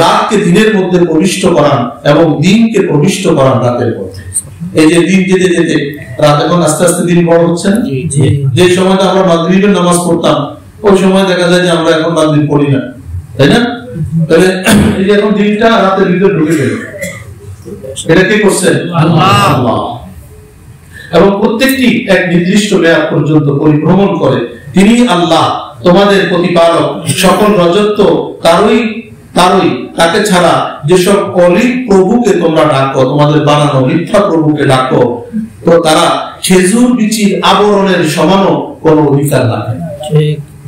রাতকে দিনের মধ্যে প্রবিষ্ট করান এবং দিনকে প্রবিষ্ট করান রাতের মধ্যে। এই যে দিন যেতে যেতে রাত এখন আস্তে আস্তে দিন বড় হচ্ছে না। যে সময়টা আমরা মাগরিবের নামাজ পড়তাম ওই সময় দেখা যায় যে আমরা এখন মাগরিব পড়ি না, তাই না? তাহলে এই যে এখন দিনটা রাতের ভিতরে ঢুকে গেল, এটা কে করছেন? আল্লাহ। এবং প্রত্যেকটি এক নির্দিষ্ট মেয়াদ পর্যন্ত পরিভ্রমণ করে তিনি আল্লাহ তোমাদের প্রতিপালক। সকল রাজত্ব তারই তাকে ছাড়া যেসব অলিক প্রভুকে তোমরা ডাকো, তোমাদের বানানো মিথ্যা প্রভুকে ডাকো, তো তারা খেজুর বিচির আবরণের সমানও কোনো অধিকার রাখে না,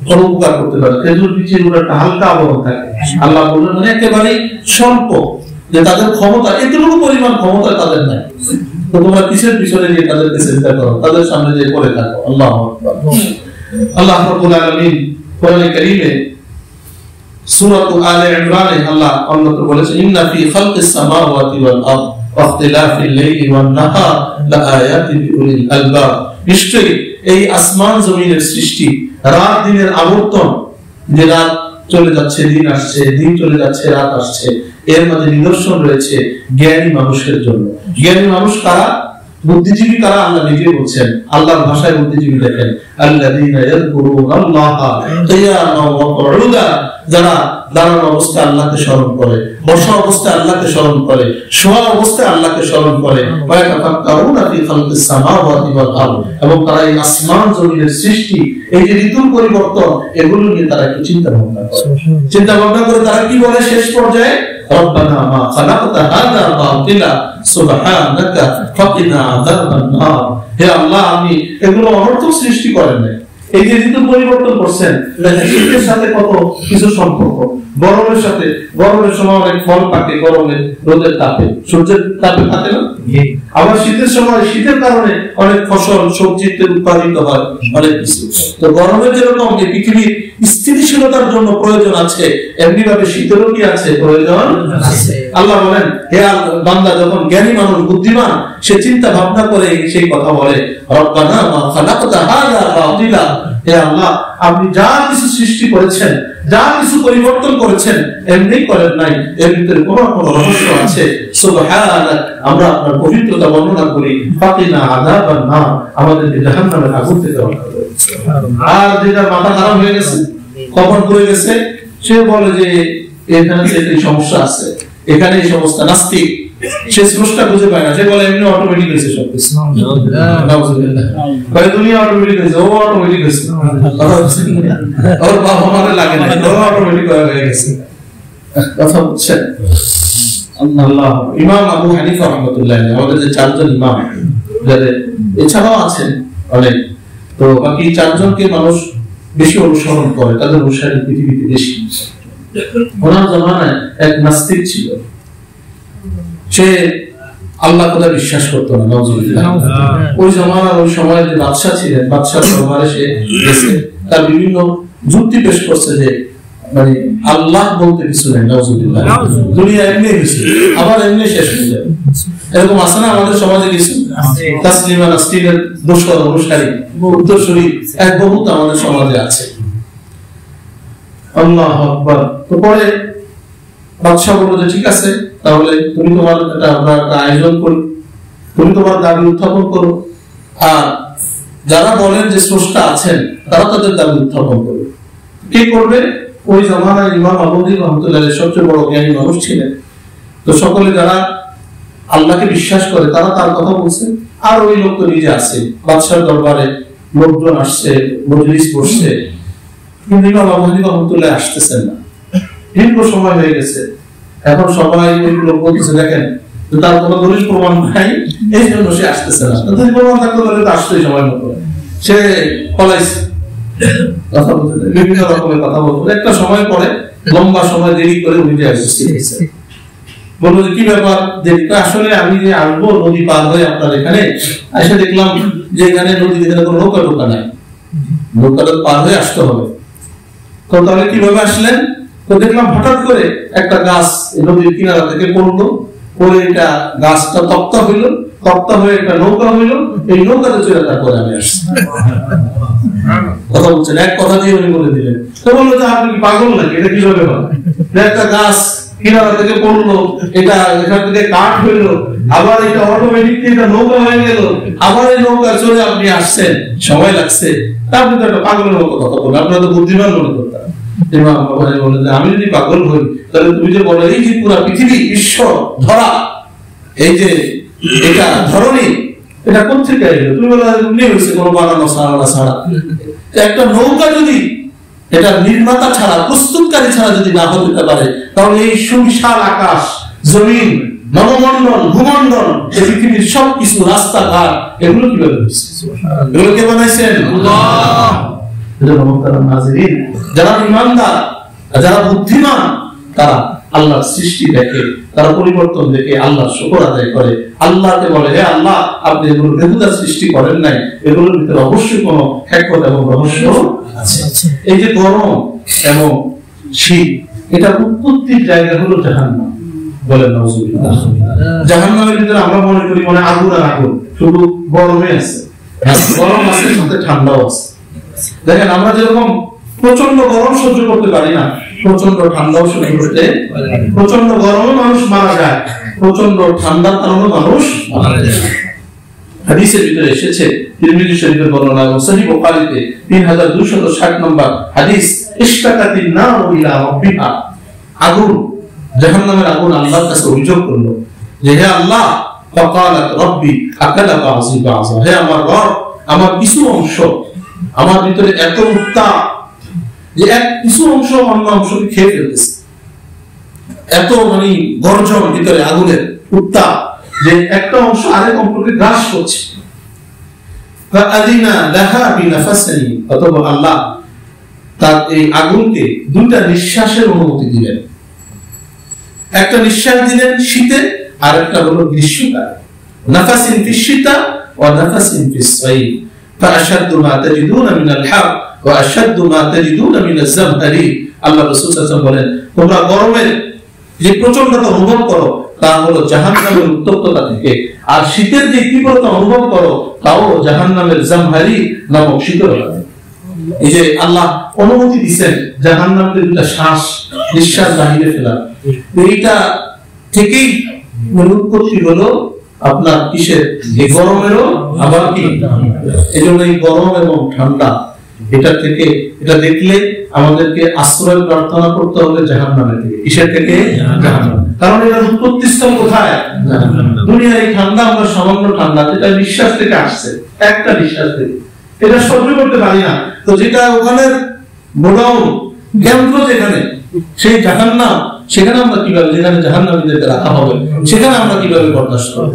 কোনো উপকার করতে পারে। খেজুর বিচির উপর একটা হালকা আবরণ থাকে, আল্লাহ বললেন মানে একেবারে স্বল্প, যে তাদের ক্ষমতা এতটুকু পরিমাণ ক্ষমতা তাদের নাই। তো তোমরা কিসের পিছনে গিয়ে তাদেরকে চিন্তা করো, তাদের সামনে যে পড়ে থাকো। আল্লাহু আকবার। আল্লাহ রাব্বুল আলামিন কোরআনে কারীমে সূরা আলে ইমরানে আল্লাহ অন্যত্র বলেছেন, ইন্না ফি খালকিস সামাওয়াতি ওয়াল আরদ ওয়া ইখতিলাফিল লাইলি ওয়ান নাহার লাআয়াতিন লিউলিল আলবাব। নিশ্চয়ই এই আসমান জমিনের সৃষ্টি, রাত দিনের আবর্তন, যে রাত চলে যাচ্ছে দিন আসছে, দিন চলে যাচ্ছে রাত আসছে, এর মাঝে নিদর্শন রয়েছে জ্ঞানী মানুষের জন্য। জ্ঞানী মানুষ কারা? বুদ্ধিজীবী কারা? আল্লাহ নিজে বলছেন, আল্লাহর ভাষায় বুদ্ধিজীবী দেখেন, আল্লাযীনা ইয়াযকুরুনাল্লাহা কিয়ামান ওয়া কুউদা, যারা দাঁড়ানো অবস্থায় আল্লাহকে স্মরণ করে, বসা অবস্থায় আল্লাহকে স্মরণ করে, শোয়া অবস্থায় আল্লাহকে স্মরণ করে, ওয়া ইয়াতাফাক্কারুনা ফি খালকিস সামাওয়াতি ওয়াল আরদ, এবং তারা এই আসমান জমিনের সৃষ্টি, এই যে ঋতুর পরিবর্তন, এগুলো নিয়ে তারা একটু চিন্তা ভাবনা করে। চিন্তা ভাবনা করে তারা কি বলে শেষ পর্যায়ে, রব্বানা মা খালাকতা হাযা বাতিলা সুবহানাকা ফাকিনা আযাবান নার। হে আল্লাহ, আপনি এগুলো অনর্থক সৃষ্টি করেন না। এই যে ঋতু পরিবর্তন করছেন, শীতের সাথে কত কিছু সম্পর্ক, গরমের সাথে, গরমের সময় অনেক ফল পাকে গরমে রোদের তাপে, সূর্যের তাপে পাকে না, আবার শীতের সময় শীতের কারণে অনেক ফসল সবজিতে উৎপাদিত হয় অনেক কিছু। তো গরমের যেরকম এই পৃথিবীর স্থিতিশীলতার জন্য প্রয়োজন আছে, এমনি ভাবে শীতেরও কি আছে, প্রয়োজন আছে। আল্লাহ বলেন, হে বান্দা, যখন জ্ঞানী মানুষ বুদ্ধিমান, সে চিন্তা ভাবনা করে সেই কথা বলে, রব্বানা মা খালাকতা হাযা বাতিলা, হে আল্লাহ, আপনি যা কিছু সৃষ্টি করেছেন, যা কিছু পরিবর্তন করেছেন, এমনি করেন নাই, এর ভিতরে কোনো রহস্য আছে। সুবহানাক, আমরা আপনার পবিত্রতা বর্ণনা করি। ফাকিনা আযাবান নার, আমাদেরকে জাহান্নামের আগুন থেকে রক্ষা করুন। আর যেটা মাথা খারাপ হয়ে গেছে, কবর করে গেছে, সে বলে যে এখানে এই সমস্যা আছে, এখানে এই সমস্যা, নাস্তিক, সে স্রষ্টা খুঁজে পায় না, সে বলে এমনি অটোমেটিক হয়েছে সবকিছু, দুনিয়া অটোমেটিক হয়েছে, ও অটোমেটিক হয়েছে, ওর বাবা মারে লাগে না, ও অটোমেটিক হয়ে গেছে। কথা বুঝছেন? আল্লাহ। ইমাম আবু হানিফা রাহমাতুল্লাহ আলাইহি, আমাদের যে চারজন ইমাম, যাদের এছাড়াও আছেন অনেক, তো বাকি চারজনকে মানুষ বেশি অনুসরণ করে, তাদের অনুসারী পৃথিবীতে বেশি। ওনার জামানায় এক নাস্তিক ছিল, সে আল্লাহ খোদা বিশ্বাস করতো না, নাউজুবিল্লাহ। ওই জামানার ওই সময় যে বাদশা ছিলেন, বাদশার দরবারে সে গেছে, তার বিভিন্ন যুক্তি পেশ করছে যে মানে আল্লাহ বলতে কিছু নেই, নাউজুবিল্লাহ, দুনিয়া এমনি হয়েছে, আবার এমনি শেষ হয়ে যাবে। এরকম আছে না আমাদের সমাজে কিছু তাসলিমা নাস্তিকের দোসর অনুসারী উত্তরসূরি এক বহুত আমাদের সমাজে আছে। আল্লাহু আকবার। তো পরে বাদশা বলল যে ঠিক আছে, তাহলে তুমি তোমার একটা আয়োজন করি, তুমি তোমার দাবি উত্থাপন করো, আর যারা বলেন যে স্রষ্টা আছেন তারা তাদের দাবি উত্থাপন করবে। কি করবে? ওই জামানায় ইমাম আবু হানিফা রাহমাতুল্লাহ আলাইহি সবচেয়ে বড় জ্ঞানী মানুষ ছিলেন, তো সকলে যারা আল্লাহকে বিশ্বাস করে তারা তার কথা বলছে, আর ওই লোক তো নিজে আছে, বাদশার দরবারে লোকজন আসছে, মজলিস বসছে, কিন্তু ইমাম আবু হানিফা রাহমাতুল্লাহ আসতেছেন না, দীর্ঘ সময় হয়ে গেছে। এখন সবাই ওই লোক বলতেছে, দেখেন তার কোনো দলিল প্রমাণ নাই, এই জন্য সে আসতেছে না, যদি প্রমাণ থাকতো তাহলে তো আসতোই সময় মতো, সে পলাইছে, কথা বলতে বিভিন্ন রকমের কথা বলতো। একটা সময় পরে লম্বা সময় দেরি করে উনি যে আসছে, বললো যে কি ব্যাপার, যে আসলে আমি যে আসবো নদী পার হয়ে আপনার এখানে এসে দেখলাম যে এখানে নদীর এখানে কোনো নৌকা টোকা নাই, নৌকাটা পার হয়ে আসতে হবে। তো তাহলে কিভাবে আসলেন? তো দেখলাম হঠাৎ করে একটা গাছ নদীর কিনারা থেকে পড়লো, পরে এটা গাছটা তক্তা হইলো, তক্তা হয়ে একটা নৌকা হইলো, এই নৌকাতে চলে তারপরে আমি আসছি। কথা বলছেন, এক কথা দিয়ে উনি বলে দিলেন। তো বললো যে আপনি কি পাগল নাকি, এটা কিভাবে হয়? একটা গাছ কিনারা থেকে পড়লো, এটা এখান থেকে কাঠ হইলো, আবার এটা অটোমেটিক এটা নৌকা হয়ে গেল, আবার এই নৌকা চলে আপনি আসছেন, সময় লাগছে। আপনি তো একটা পাগলের মতো কথা বলেন, আপনারা তো বুদ্ধিমান মনে করতেন। আমি যদি পাগল হই তাহলে তুমি যে বলো এই যে পুরা পৃথিবী, বিশ্ব, ধরা, এই যে এটা ধরনী, এটা কোথেকে এলো? তুমি বলো হয়েছে কোনো বানানো ছাড়া। একটা নৌকা যদি এটা নির্মাতা ছাড়া, প্রস্তুতকারী ছাড়া যদি না হতে পারে, তাহলে এই সুবিশাল আকাশ, জমিন, নবমণ্ডল, ভূমণ্ডল, এই পৃথিবীর সবকিছু, রাস্তাঘাট, এগুলো কিভাবে হয়েছে? এগুলো কে বানাইছেন? আল্লাহ। যারা ইমানদার, যারা বুদ্ধিমান, তারা আল্লাহর সৃষ্টি দেখে, তারা পরিবর্তন দেখে আল্লাহর শুকর আদায় করে, আল্লাহকে বলে, হে আল্লাহ, আপনি এগুলো বেহুদা সৃষ্টি করেন নাই, এগুলোর ভিতরে অবশ্যই কোনো হিকমত এবং রহস্য আছে। এই যে গরম এবং শীত, এটা উৎপত্তির জায়গা হলো জাহান্নাম। বলেন নাউজুবিল্লাহ। জাহান্নামের ভিতরে আমরা মনে করি মানে আগুন আর আগুন, শুধু গরমে আছে, গরম আছে সাথে ঠান্ডাও আছে। দেখেন আমরা যেরকম প্রচন্ড গরম সহ্য করতে পারি না, প্রচন্ড ঠান্ডাও সহ্য করতে পারি না। প্রচন্ড গরমে মানুষ মারা যায়, প্রচন্ড ঠান্ডার কারণে মানুষ মারা যায়। হাদিসের ভিতরে এসেছে, তিরমিজি শরীফের বর্ণনা এবং সহিহ বুখারীতে 3260 নম্বর হাদিস, ইশতাকাতিন নারু ইলা রাব্বিহা, আগুন, জাহান্নামের আগুন আল্লাহর কাছে অভিযোগ করলো যে হে আল্লাহ, ফাকালাত রাব্বি আকালা বাযি বাযা, হে আমার রব, আমার কিছু অংশ, আমার ভিতরে এত উত্তাপ যে এক কিছু অংশ অন্য অংশকে খেয়ে ফেলতেছে, এত মানে গর্জন ভিতরে আগুনের উত্তাপ যে একটা অংশ আরেক অংশকে গ্রাস করছে। ফাআযিনা লাহা বিনাফাসিন, অতঃপর আল্লাহ তার এই আগুনকে দুইটা নিঃশ্বাসের অনুমতি দিলেন। একটা নিঃশ্বাস দিলেন শীতে, আর একটা হলো গ্রীষ্মকালে। নাফাসিন ফিশ শিতা ওয়া নাফাসিন ফিস সাইফ, ফাআশাদ্দু মা তাজিদুনা মিনাল হার ওয়া আশাদ্দু মা তাজিদুনা মিনাজ জামহারি। আল্লাহ রাসূল সাল্লাল্লাহু আলাইহি ওয়াসাল্লাম বলেন, তোমরা গরমের যে প্রচন্ডতা অনুভব করো তা হলো জাহান্নামের উত্তপ্ততা থেকে, আর শীতের যে তীব্রতা অনুভব করো তাও জাহান্নামের জামহারি নামক শীতলতা। এই যে আল্লাহ অনুমতি দিবেন জাহান্নামকে দুটা শ্বাস নিঃশ্বাস বাহিরে ফেলা, এইটা থেকেই উৎপত্তি হলো আপনার কিসের, এই গরমেরও আবার কি। এজন্য এই গরম এবং ঠান্ডা, এটা থেকে, এটা দেখলে আমাদেরকে আশ্রয় প্রার্থনা করতে হবে জাহান্নামের থেকে। কিসের থেকে? জাহান্নাম। কারণ এর উৎপত্তিস্থল কোথায়? জাহান্নাম। দুনিয়ার এই ঠান্ডা, আমরা সামান্য ঠান্ডা যেটা নিঃশ্বাস থেকে আসছে, একটা নিঃশ্বাস থেকে, এটা সহ্য করতে পারি না। তো যেটা ওখানে গোডাউন কেন্দ্র, যেখানে সেই জাহান্নাম, সেখানে আমরা কিভাবে, যেখানে জাহান্নামীদেরকে রাখা হবে, সেখানে আমরা কিভাবে বরদাস্ত করব?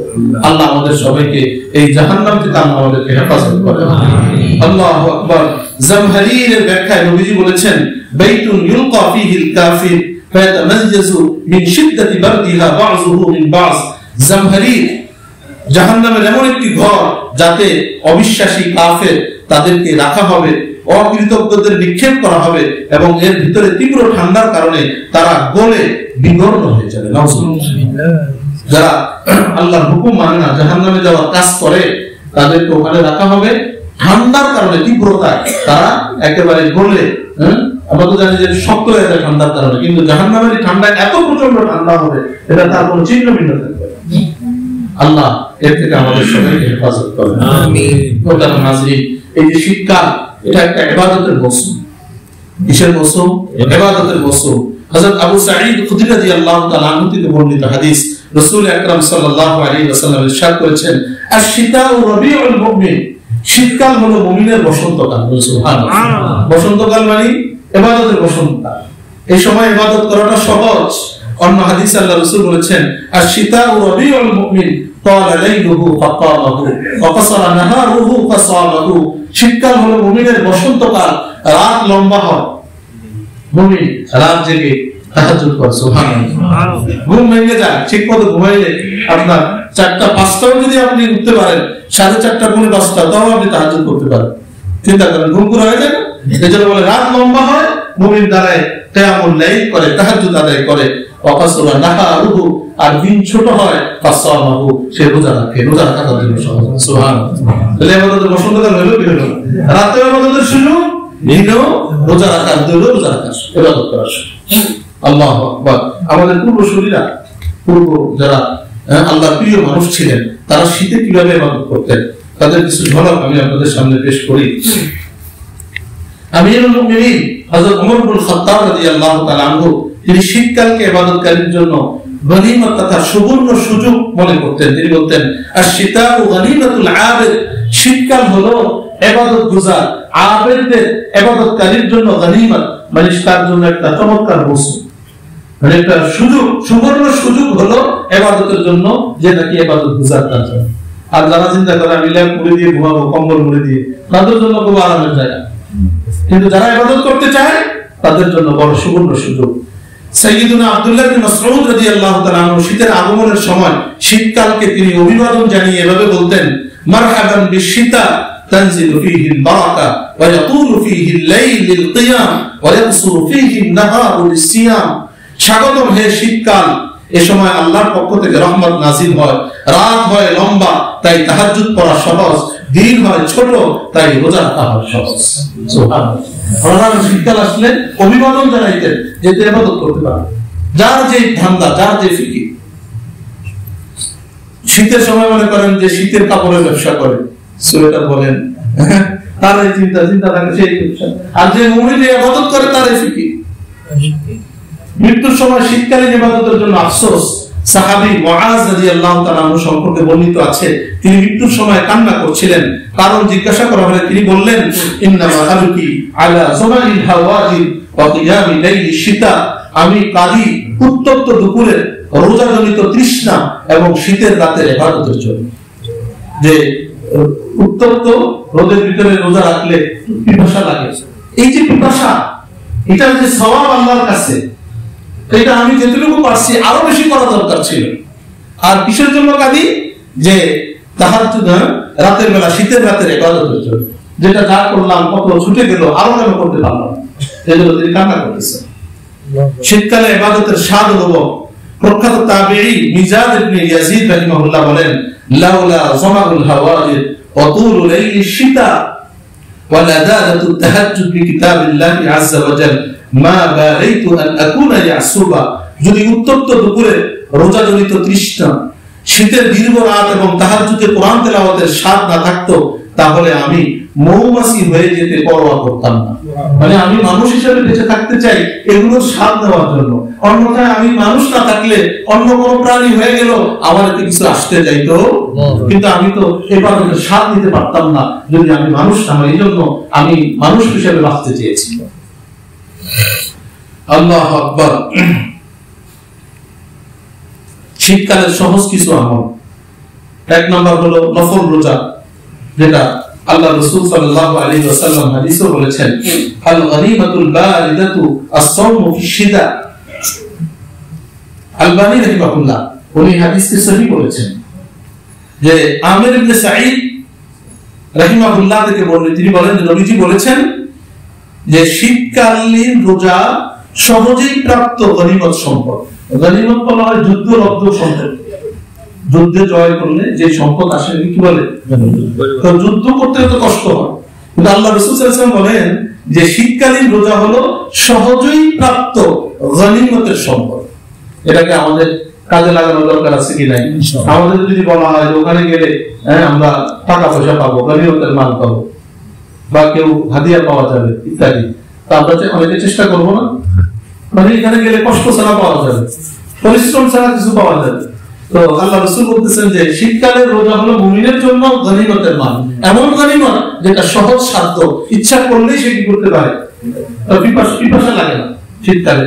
আল্লাহ আমাদের সবাইকে এই জাহান্নাম থেকে আমাদেরকে হেফাজত করেন। আল্লাহু আকবার। জামহারীর ব্যাখ্যায় নবীজি বলেছেন, বাইতুন ইউলকা ফীহিল কাফির ফায়াতামাজ্জাজু মিন শিদ্দাতি বারদিহা বাযুহু মিন বায। জামহারীর জাহান্নামের এমন একটি ঘর যাতে অবিশ্বাসী কাফের তাদেরকে রাখা হবে, অকৃতজ্ঞদের নিক্ষেপ করা হবে এবং এর ভিতরে তীব্র ঠান্ডার কারণে তারা গলে বিগর্ণ হয়ে যাবে। নাউজুবিল্লাহ। যারা আল্লাহর হুকুম মানে না, জাহান্নামে যাওয়ার কাজ করে, তাদেরকে ওখানে রাখা হবে, ঠান্ডার কারণে, তীব্রতায় তারা একেবারে গলে, আমরা তো জানি যে শক্ত হয়ে যায় ঠান্ডার কারণে, কিন্তু জাহান্নামের ঠান্ডা এত প্রচন্ড ঠান্ডা হবে, এটা তার কোনো চিহ্ন ভিন্ন থাকবে না। আল্লাহ এর থেকে আমাদের সবাইকে হেফাজত করেন। আমিন। মোহতারাম নাজরীন, এই যে শীতকাল, এটা একটা ইবাদতের মৌসুম। কিসের মৌসুম? ইবাদতের মৌসুম। হযরত আবু সাঈদ খুদরী রাদিয়াল্লাহু তাআলা আনহু থেকে বর্ণিত হাদিস, রাসূল আকরাম সাল্লাল্লাহু আলাইহি ওয়াসাল্লাম ইরশাদ করেছেন, আশ-শিতাউ রাবিউল মুমিন, শীতকাল হলো মুমিনের বসন্তকাল। সুবহানাল্লাহ। বসন্তকাল মানে ইবাদতের বসন্তকাল। এই সময় ইবাদত করাটা সহজ। অন্য হাদিসে আল্লাহ রাসূল বলেছেন, আশ-শিতাউ রাবিউল মুমিন তালা লাইলুহু ফাকামাহু ওয়া কাসারা নাহারুহু ফাসামাহু। শীতকাল হলো মুমিনের বসন্তকাল, রাত লম্বা হয়, মুমিন রাত জেগে তাহাজ্জুদ করে। সুবহানাল্লাহ। ঘুম ভেঙে যায়, ঠিকমতো ঘুমাইলে আপনার 4টা 5টাও যদি আপনি উঠতে পারেন, 4:30 পৌনে 5টা, তাও আপনি তাহাজ্জুদ করতে পারেন। চিন্তা করেন, ঘুম পুরো হয়ে যায় না? এজন্য বলে রাত লম্বা হয়, মুমিন দাঁড়ায় কিয়ামুল লাইল করে, তাহাজ্জুদ আদায় করে। ওয়া কাসারা নাহারুহু, আর দিন ছোট হয়, ফাসামাহু, সে রোজা রাখে, রোজা রাখা তার জন্য সহজ। সুবহানাল্লাহ। তাহলে আমাদের বসন্তকাল হলো কি হলো? রাতে আমাদের শুরু, দিনেও রোজা রাখা, দিনেও রোজা রাখা, ইবাদত করা। আল্লাহু আকবার। আমাদের পূর্বসূরীরা, যারা আল্লাহর প্রিয় মানুষ ছিলেন, তারা শীতে কিভাবে ইবাদত করতেন, তাদের কিছু ঝলক আমি আপনাদের সামনে পেশ করি। আমিরুল মুমিনিন হযরত ওমর ইবনে খাত্তাব রাদিয়াল্লাহু তাআলা আনহু, তিনি শীতকালকে ইবাদতকারীর জন্য গনিমত তথা সুবর্ণ সুযোগ মনে করতেন। তিনি বলতেন, আশ-শিতাউ গনিমাতুল আবিদ, শীতকাল হলো ইবাদত গুজার আবিদদের, ইবাদতকারীর জন্য গনিমত, মানে তার জন্য একটা চমৎকার মৌসুম। মানে একটা সুযোগ, সুবর্ণ সুযোগ হলো ইবাদতের জন্য, যে নাকি ইবাদত গুজার কাজ। আর যারা চিন্তা করে আমি ল্যাম্প মুড়ি দিয়ে ঘুমাবো, কম্বল মুড়ি দিয়ে, তাদের জন্য খুব আরামের জায়গা। কিন্তু যারা ইবাদত করতে চায় তাদের জন্য বড় সুবর্ণ সুযোগ। সাইয়্যিদুনা আব্দুল্লাহ ইবনে মাসউদ রাদিয়াল্লাহু তাআলা আনহু শীতের আগমনের সময় শীতকালকে তিনি অভিবাদন জানিয়ে এভাবে বলতেন, মারহাবান বিশিতা তানজিলু ফীহি আল-বারাকা ওয়া ইয়াতুলু ফীহি আল-লাইল লিল-কিয়াম ওয়া ইয়াকসুরু ফীহি আন-নাহারু লিস-সিয়াম। স্বাগতম হে শীতকাল, এ সময় আল্লাহর পক্ষ থেকে রহমত নাযিল হয়, রাত হয় লম্বা তাই তাহাজ্জুদ পড়া সহজ, দিন হয় ছোট তাই রোজা রাখা হয় সহজ। সুবহানাল্লাহ। আল্লাহ শীতকাল আসলে অভিবাদন জানাইতেন যে ইবাদত করতে পারে, যার যে ধান্দা, যার যে ফিকির। শীতের সময় মনে করেন যে শীতের কাপড়ের ব্যবসা করে, সোয়েটার বলেন, তার এই চিন্তা থাকে সেই ব্যবসা। আর যে মুমিন ইবাদত করে তার এই ফিকির। মৃত্যুর সময় শীতকালীন ইবাদতের জন্য আফসোস। সাহাবী মুআজ রাদিয়াল্লাহু তাআলা আনহু সম্পর্কে বর্ণিত আছে, তিনি মৃত্যুর সময় কান্না করছিলেন। কারণ জিজ্ঞাসা করা হলে তিনি বললেন, ইন্নামা আলকি আলা যামানিল হাওয়াজির ওয়া কিয়ামি লাইলি শীতা। আমি কাঁদি উত্তপ্ত দুপুরের রোজাজনিত তৃষ্ণা এবং শীতের রাতের ইবাদতের জন্য। যে উত্তপ্ত রোদের ভিতরে রোজা রাখলে পিপাসা লাগে, এই যে পিপাসা, এটা যে সওয়াব আল্লাহর কাছে, এটা আমি যেটুকু পারছি আরো বেশি করা দরকার ছিল। আর কিসের জন্য কাঁদি? যে তাহাজ্জুদ, রাতের বেলা শীতের রাতের ইবাদতের জন্য, যেটা যা করলাম কত ছুটে গেল, আরো কেন করতে পারলাম, এজন্য তিনি কান্না করতেছেন। শীতকালে ইবাদতের স্বাদ অনুভব। প্রখ্যাত তাবেঈ মিজাদ ইবনে ইয়াজিদ রাহিমাহুল্লাহ বলেন, লাউলা যামাউল হাওয়াজির ওয়া তুলু লাইলি শিতা ওয়া লাদালাতু তাহাজ্জুদ বিকিতাবিল্লাহি আযজা ওয়া জাল মা বারাইতু আন আকুনা ইয়াসুবা। যদি উত্তপ্ত দুপুরে রোজাজনিত তৃষ্ণা, শীতের দীর্ঘ রাত এবং তাহাজ্জুদে কোরআন তেলাওয়াতের স্বাদ না থাকতো, তাহলে আমি মৌমাছি হয়ে যেতে পরোয়া করতাম না। মানে আমি মানুষ হিসেবে বেঁচে থাকতে চাই এগুলোর স্বাদ নেওয়ার জন্য। অন্যথায় আমি মানুষ না থাকলে অন্য কোনো প্রাণী হয়ে গেল, আমার এতে কিছু আসতে যাইতো, কিন্তু আমি তো এবার স্বাদ নিতে পারতাম না যদি আমি মানুষ না হই। এই জন্য আমি মানুষ হিসেবে বাঁচতে চেয়েছি। আল্লাহু আকবার। শীতকালের সহজ কিছু আমল। এক নম্বর হলো নফল রোজা, যেটা আল্লাহ রাসূল সাল্লাল্লাহু আলাইহি ওয়াসাল্লাম হাদিসে বলেছেন, আল গনিমাতুল বারিদাতু আস-সাওমু ফিশ-শিদা। আলবানী রাহিমাহুল্লাহ উনি হাদিসকে সহিহ বলেছেন, যে আমির ইবনে সাঈদ রাহিমাহুল্লাহ থেকে বর্ণিত, তিনি বলেন যে নবীজি বলেছেন যে শীতকালীন রোজা সহজেই প্রাপ্ত গনিমত সম্পদ। গনিমত বলা হয় যুদ্ধলব্ধ সম্পদ। যুদ্ধে জয় করলে যে সম্পদ আসে কি বলে? তো যুদ্ধ করতে তো কষ্ট হয়, কিন্তু আল্লাহ রাসূল সাল্লাল্লাহু আলাইহি ওয়াসাল্লাম বলেন যে শীতকালীন রোজা হলো সহজেই প্রাপ্ত গনিমতের সম্পদ। এটাকে আমাদের কাজে লাগানো দরকার আছে কি নাই? আমাদের যদি বলা হয় যে ওখানে গেলে আমরা টাকা পয়সা পাবো, গনিমতের মাল পাবো, বা কেউ হাদিয়া পাওয়া যাবে ইত্যাদি, তা আমরা অনেকে চেষ্টা করবো না? মানে এখানে গেলে কষ্ট ছাড়া পাওয়া যাবে, পরিশ্রম ছাড়া কিছু পাওয়া যাবে। তো আল্লাহ রাসূল বলতেছেন যে শীতকালের রোজা হলো মুমিনের জন্য গনিমতের মাল, এমন গনিমত যেটা সহজ সাধ্য, ইচ্ছা করলেই সে কি করতে পারে, পিপাসা লাগে না শীতকালে।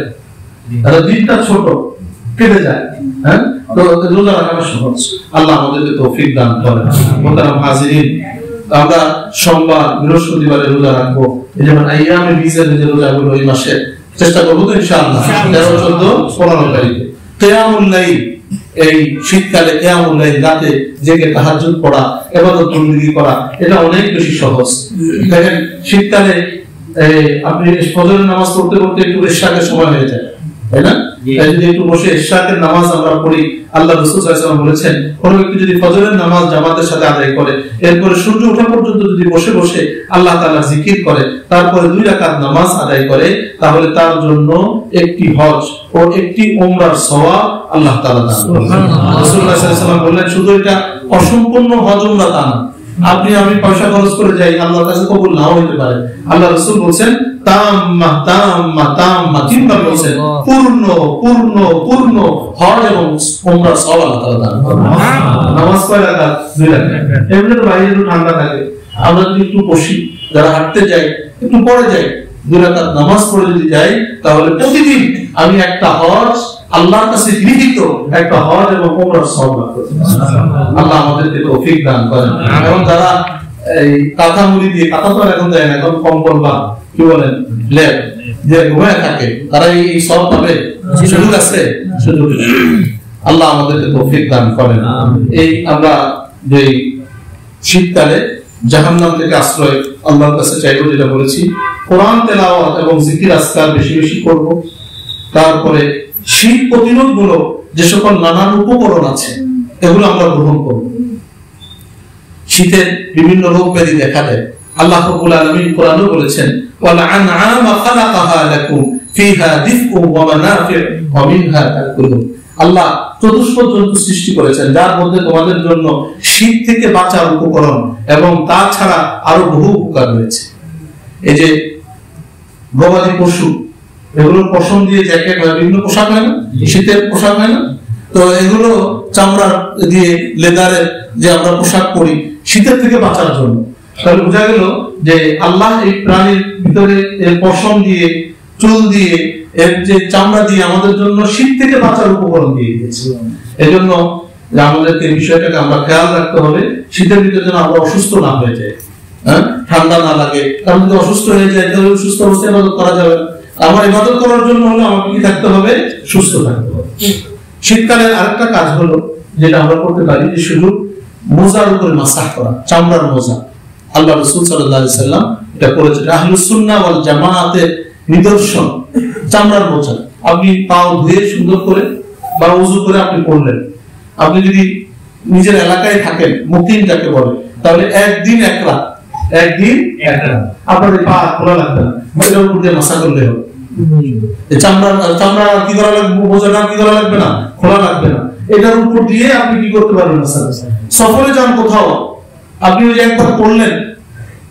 আর দিনটা ছোট, কেটে যায়। তো রোজা রাখা সহজ। আল্লাহ আমাদেরকে তৌফিক দান করেন। মোহতারাম হাজিরিন, আমরা সোমবার বৃহস্পতিবারে রোজা রাখবো। এই যেমন আইয়ামে বীজের যে রোজাগুলো এই মাসে চেষ্টা করবো তো ইনশাআল্লাহ 13, 14, 15 তারিখে। কিয়ামুল লাইল, এই শীতকালে কিয়ামুল লাইল, রাতে জেগে তাহাজ্জুদ পড়া, ইবাদত বন্দেগী করা, এটা অনেক বেশি সহজ। দেখেন শীতকালে আপনি ফজরের নামাজ পড়তে পড়তে একটু ইশরাকের সময় হয়ে যায়, তাই না? যদি একটু বসে ইশরাকের নামাজ আমরা পড়ি, আল্লাহ রাসূল সাল্লাল্লাহু আলাইহি ওয়াসাল্লাম বলেছেন, কোন ব্যক্তি যদি ফজরের নামাজ জামাতের সাথে আদায় করে, এরপরে সূর্য ওঠা পর্যন্ত যদি বসে বসে আল্লাহ তাআলার জিকির করে, তারপরে 2 রাকাত নামাজ আদায় করে, তাহলে তার জন্য একটি হজ ও একটি উমরার সওয়াব আল্লাহ তাআলা দান করবেন। রাসূলুল্লাহ সাল্লাল্লাহু আলাইহি ওয়াসাল্লাম বললেন, শুধু এটা অসম্পূর্ণ হজ উমরা তা না, আপনি আমি পয়সা খরচ করে যাই, আল্লাহর কাছে কবুল নাও হতে পারে। আল্লাহ রাসূল বলেন তাম্মা তাম্মা তাম্মা, তিনবার বলেন পূর্ণ পূর্ণ পূর্ণ হজ এবং উমরা সওয়াব আল্লাহ তাআলা দান করবেন। নামাজ কয় রাকাত? 2 রাকাত। এমনি তো বাইরে একটু ঠান্ডা থাকে, আমরা যদি একটু বসি, যারা হাঁটতে যাই একটু পরে যাই, 2 রাকাত নামাজ পড়ে যদি যাই, তাহলে প্রতিদিন আমি একটা হজ, আল্লাহর কাছে গৃহীত একটা হজ এবং ওমরার সওয়াব লাভ করতে পারি। আল্লাহ আমাদেরকে তৌফিক দান করেন। এবং যারা এই কাঁথা মুড়ি দিয়ে, কাঁথা তো এখন দেয় না, এখন কম্বল বা কি বলেন লেপ যে ঘুমায় থাকে, তারা এই সওয়াব পাবে? সুযোগ আছে? সুযোগ। আল্লাহ আমাদেরকে তৌফিক দান করেন। এই আমরা যে শীতকালে জাহান্নাম থেকে আশ্রয় আল্লাহর কাছে চাইবো, যেটা বলেছি, কোরআন তেলাওয়াত এবং জিকির আজকার বেশি বেশি করব। তারপরে শীত প্রতিরোধ গুলো যে সকল নানান উপকরণ আছে এগুলো আমরা গ্রহণ করব। শীতের বিভিন্ন রোগ ব্যাধি দেখা দেয়, আল্লাহ রাব্বুল আলামিন কোরআনে বলেছেন, ওয়াল আনআমা খালাকাহা লাকুম ফিহা দিফউ ওয়া মানাফিউ ওয়া মিনহা তাকুলুন। আল্লাহ চতুষ্পদ জন্তু সৃষ্টি করেছেন, যার মধ্যে তোমাদের জন্য শীত থেকে বাঁচার উপকরণ এবং তাছাড়া আরো বহু উপকার রয়েছে। এই যে গবাদি পশু, এগুলোর পশম দিয়ে জ্যাকেট হয়, বিভিন্ন পোশাক হয় না, শীতের পোশাক হয় না, তো এগুলো চামড়ার দিয়ে লেদারের যে আমরা পোশাক পরি শীতের থেকে বাঁচার জন্য। তাহলে বোঝা গেল যে আল্লাহ এই প্রাণীর ভিতরে এর পশম দিয়ে, চুল দিয়ে, এর যে চামড়া দিয়ে আমাদের জন্য শীত থেকে বাঁচার উপকরণ দিয়ে দিয়েছে। এজন্য আমাদেরকে এই বিষয়টাকে আমরা খেয়াল রাখতে হবে, শীতের ভিতরে যেন আমরা অসুস্থ না হয়ে যাই, ঠান্ডা না লাগে। কারণ যদি অসুস্থ হয়ে যায় তাহলে সুস্থ অবস্থায় ইবাদত করা যাবে না। আমার ইবাদত করার জন্য হলে আমাকে কি থাকতে হবে? সুস্থ থাকতে হবে। শীতকালে আরেকটা কাজ হলো যেটা আমরা করতে পারি, যে শুধু মোজার উপরে মাসাহ করা, চামড়ার মোজা। আল্লাহ রাসূল সাল্লাল্লাহু আলাইহি সাল্লাম এটা করেছেন। আহলুস সুন্নাহ ওয়াল জামাআতের নিদর্শন চামড়ার মোজা। আপনি পাও ধুয়ে সুন্দর করে বা ওযু করে আপনি পরলেন। আপনি যদি নিজের এলাকায় থাকেন, মুকিম যাকে বলে, তাহলে একদিন এক রাত আপনার পা খোলা লাগবে না, এটার উপর দিয়ে মাসাজ করলে হবে। চামড়া কি করা লাগবে? মোজাটা কি করা লাগবে না, খোলা লাগবে না, এটার উপর দিয়ে আপনি কি করতে পারবেন? মাসাজ। সফরে যান কোথাও, আপনি ওই একবার করলেন,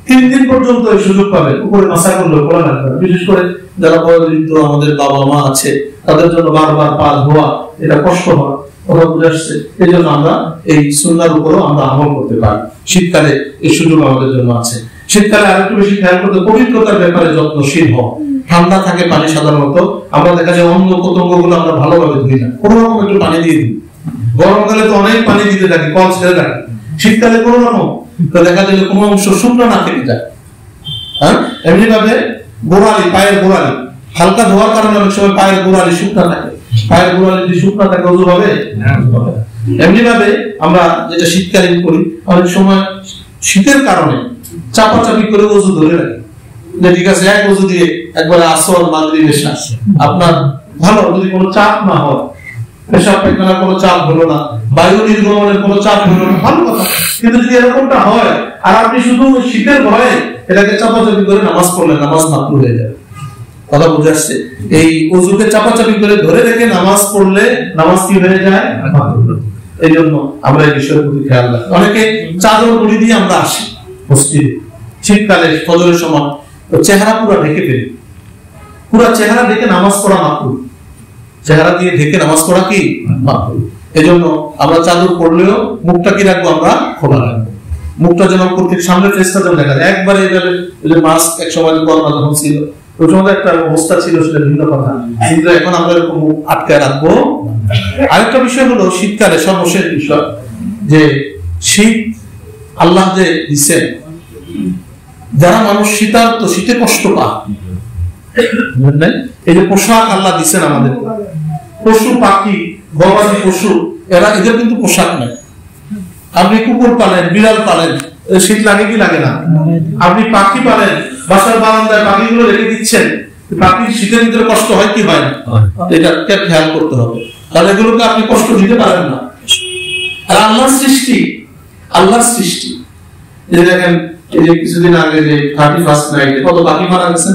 3 দিন পর্যন্ত এই সুযোগ পাবেন, উপরে মাসাজ করলে খোলা লাগবে না। বিশেষ করে যারা বয়োবৃদ্ধ আমাদের বাবা মা আছে, তাদের জন্য বারবার পা ধোয়া এটা কষ্ট হয়, কথা বুঝে আসছে। এই জন্য আমরা এই সুন্নাহর উপরও আমরা আমল করতে পারি। শীতকালে এই সুযোগ আমাদের জন্য আছে। শীতকালে আরেকটু বেশি খেয়াল করতে, পবিত্রতার ব্যাপারে যত্নশীল হও। ঠান্ডা থাকে পানি সাধারণত, আমরা দেখা যায় অন্য পতঙ্গ গুলো আমরা ভালোভাবে ধুই না, কোনো রকম একটু পানি দিয়ে দিই। গরমকালে তো অনেক পানি দিতে থাকি, কল ছেড়ে থাকি। শীতকালে কোনো রকম তো দেখা যায় কোনো অংশ শুকনো না থেকে যায়। এমনি ভাবে গোড়ালি, পায়ের গোড়ালি হালকা ধোয়ার কারণে অনেক সময় পায়ের গোড়ালি শুকনা থাকে। পায়ের গোড়ালি যদি শুকনা থাকে ওযু হবে? এমনি ভাবে আমরা যেটা শীতকালীন করি, অনেক সময় শীতের কারণে চাপাচাপি করে ওযু ধরে রাখি, যে ঠিক আছে এক ওযু দিয়ে একবারে আসর মাগরিব এশা। আপনার ভালো যদি কোনো চাপ না হয়, পেশাব পায়খানার কোনো চাপ হলো না, বায়ু নির্গমনের কোনো চাপ হলো না, ভালো কথা। কিন্তু যদি এরকমটা হয় আর আপনি শুধু শীতের ভয়ে এটাকে চাপাচাপি করে নামাজ পড়লেন, নামাজ মাকরুহ হয়ে যাবে। কথা বুঝে আসছে? এই ওযুকে চাপাচাপি করে ধরে রেখে নামাজ পড়লে নামাজ কি হয়ে যায়? মাকরুহ। এই জন্য আমরা এই বিষয়ের প্রতি খেয়াল রাখি। অনেকে চাদর মুড়ি দিয়ে আমরা আসি মসজিদে, শীতকালে ফজরের সময় চেহারা পুরো ঢেকে ফেলি, পুরো চেহারা ঢেকে নামাজ পড়া মাকরুহ। চেহারা দিয়ে ঢেকে নামাজ পড়া কি মাকরুহ। এজন্য আমরা চাদর পড়লেও মুখটা কি রাখবো? আমরা খোলা রাখবো। মুখটা যেন প্রত্যেক সামনে ফেসটা যেন দেখা যায়। একবারে এইভাবে মাস্ক এক সময় করোনা যখন ছিল, ওই সময় একটা অবস্থা ছিল, সেটা ভিন্ন কথা। কিন্তু এখন আমরা এরকম মুখ আটকায় রাখবো। আরেকটা বিষয় হলো শীতকালে সর্বশেষ বিষয়, যে শীত আল্লাহ যে দিচ্ছেন, যারা মানুষ শীতার্ত, শীতে কষ্ট পায়, এই যে পোশাক আল্লাহ দিচ্ছেন আমাদের, পশু পাখি গবাদি পশু এরা, এদের কিন্তু পোশাক নেই। আপনি কুকুর পালেন, বিড়াল পালেন, শীত লাগে কি লাগে না? আপনি পাখি পালেন, বাসার বারান্দায় পাখিগুলো রেখে দিচ্ছেন, পাখির শীতের ভিতরে কষ্ট হয় কি হয় না? এটা খেয়াল করতে হবে। তাহলে এগুলোকে আপনি কষ্ট দিতে পারেন না। আর আল্লাহর সৃষ্টি, আল্লাহর সৃষ্টি, যে দেখেন এই যে কিছুদিন আগে যে 31st নাইটে কত পাখি মারা গেছে,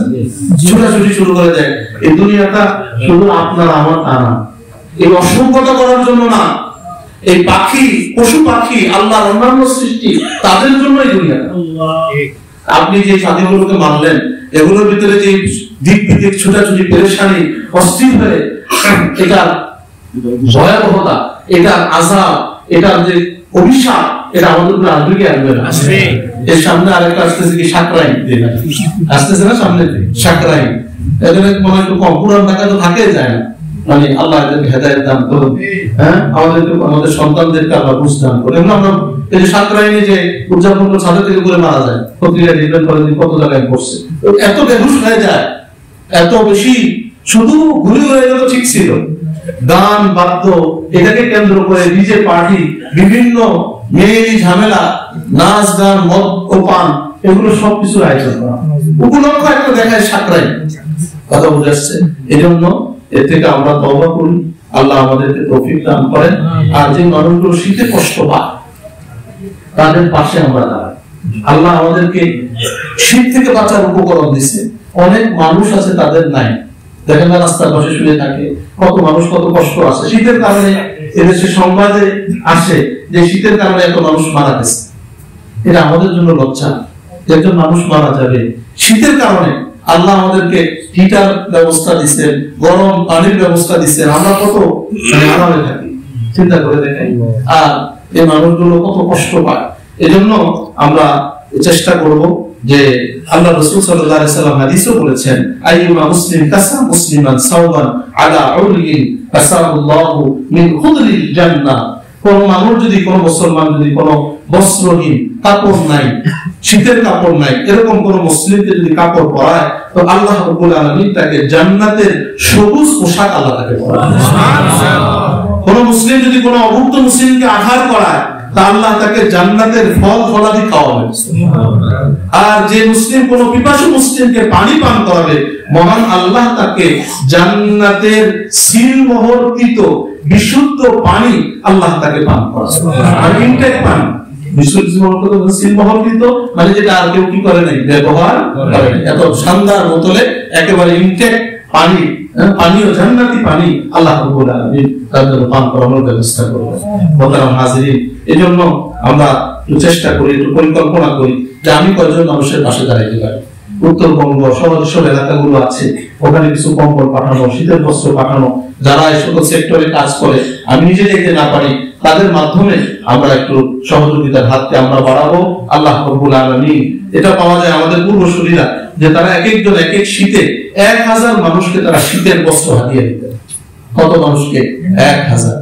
ছোটাছুটি শুরু করে দেয়। এই দুনিয়াটা শুধু আপনার আমার তা না, এই অসংখ্যতা করার জন্য না, এই পাখি পশু পাখি আল্লাহর অন্যান্য সৃষ্টি তাদের জন্য এই দুনিয়াটা। আপনি যে স্বাধীনগুলোকে মানলেন, এগুলোর ভিতরে যে দিক বিদিক ছোটাছুটি, পেরেশানি, অস্থির হয়ে এটা ভয়াবহতা, এটা আযাব, এটা যে অভিশাপ, এটা আমাদের উপরে আসবে কি আসবে না? এর সামনে আরেকটা আসতেছে কি সাকরাইন, আসতেছে না সামনে সাকরাইন, এদের মনে একটু কম, পুরান ঢাকা তো থাকে যায় না, মানে আল্লাহ এদেরকে হেদায়েত দান করুন, হ্যাঁ আমাদের সন্তানদেরকে আল্লাহ বুঝ দান করুন। এমন আমরা এই যে সাকরাইনে যে উদযাপন করে ছাদে থেকে করে মারা যায়, পত্রিকা ডিপেন্ড করে কত জায়গায় পড়ছে, এত বেহুশ হয়ে যায়, এত বেশি শুধু ঘুরে ঘুরে গেল ঠিক ছিল। গান বাদ্য এটাকে কেন্দ্র করে ডিজে পার্টি, বিভিন্ন মেয়েলি ঝামেলা, নাচ গান, মদ ও পান, এগুলো সবকিছুর আয়োজন করা, উপলক্ষ একটা দেখায় সাকরাইন। কথা বুঝে আসছে? এই জন্য এর থেকে আমরা তওবা করি, আল্লাহ আমাদেরকে তৌফিক দান করেন। আর যে মানুষগুলো শীতে কষ্ট পায় তাদের পাশে আমরা দাঁড়াই। আল্লাহ আমাদেরকে শীত থেকে বাঁচার উপকরণ দিচ্ছে, অনেক মানুষ আছে তাদের নাই, দেখেন না রাস্তার পাশে শুয়ে থাকে, কত মানুষ কত কষ্ট আছে শীতের কারণে। এদেশে সংবাদে আসে যে শীতের কারণে এত মানুষ মারা গেছে, এটা আমাদের জন্য লজ্জা। একজন মানুষ মারা যাবে শীতের কারণে, আল্লাহ আমাদেরকে হিটার ব্যবস্থা দিচ্ছেন, গরম পানির ব্যবস্থা দিচ্ছেন, আমরা কত আরামে থাকি, চিন্তা করে দেখেন। আর এই মানুষগুলো কত কষ্ট পায়। এজন্য আমরা চেষ্টা করব যে আল্লাহ রাসূল সাল্লাল্লাহু আলাইহি সাল্লাম হাদিসে বলেছেন, আইয়ুমা মুসলিম কাসা মুসলিমান সাওবান আলা উরলিন কাসাল্লাহু মিন খুদরিল জান্নাহ। কোন মানুষ যদি, কোন মুসলমান যদি কোন বস্ত্রহীন, কাপড় নাই, শীতের কাপড় নাই, এরকম কোন মুসলিমকে যদি কাপড় পরায়, তো আল্লাহ রাব্বুল আলামিন তাকে জান্নাতের সবুজ পোশাক আল্লাহ তাকে পরায়। কোন মুসলিম যদি কোন অভুক্ত মুসলিমকে আহার করায়, তা আল্লাহ তাকে জান্নাতের ফল ফলাদি খাওয়াবে। আর যে মুসলিম কোন পিপাসু মুসলিমকে পানি পান করাবে, মহান আল্লাহ তাকে জান্নাতের সিলমোহরকৃত বিশুদ্ধ পানি আল্লাহ তাকে পান করাবে। আর ইনটেক পানি, বিশুদ্ধ সিলমোহরকৃত মানে যেটা আর কেউ কি করে নাই, ব্যবহার করে নাই, এত শানদার বোতলে একেবারে ইনটেক পানি, পানীয় জান্নাতি পানি আল্লাহ রাব্বুল আলামিন তাদের পান করানোর ব্যবস্থা করবেন। মোহতারাম হাজিরিন, এজন্য আমরা চেষ্টা করি, পরিকল্পনা করি যে আমি কয়জন মানুষের পাশে দাঁড়াইতে পারি। উত্তরবঙ্গ সব এলাকাগুলো আছে, ওখানে কিছু কম্বল পাঠানো, শীতের বস্ত্র পাঠানো, যারা এই সকল সেক্টরে কাজ করে আমি নিজে দেখতে না পারি, তাদের মাধ্যমে আমরা একটু সহযোগিতার হাতকে আমরা বাড়াবো। আল্লাহ রাব্বুল আলামিন, এটা পাওয়া যায় আমাদের পূর্বসূরীরা যে তারা এক একজন এক এক শীতে 1000 মানুষকে তারা শীতের বস্ত্র হাতিয়ে দিতেন। কত মানুষকে? 1000।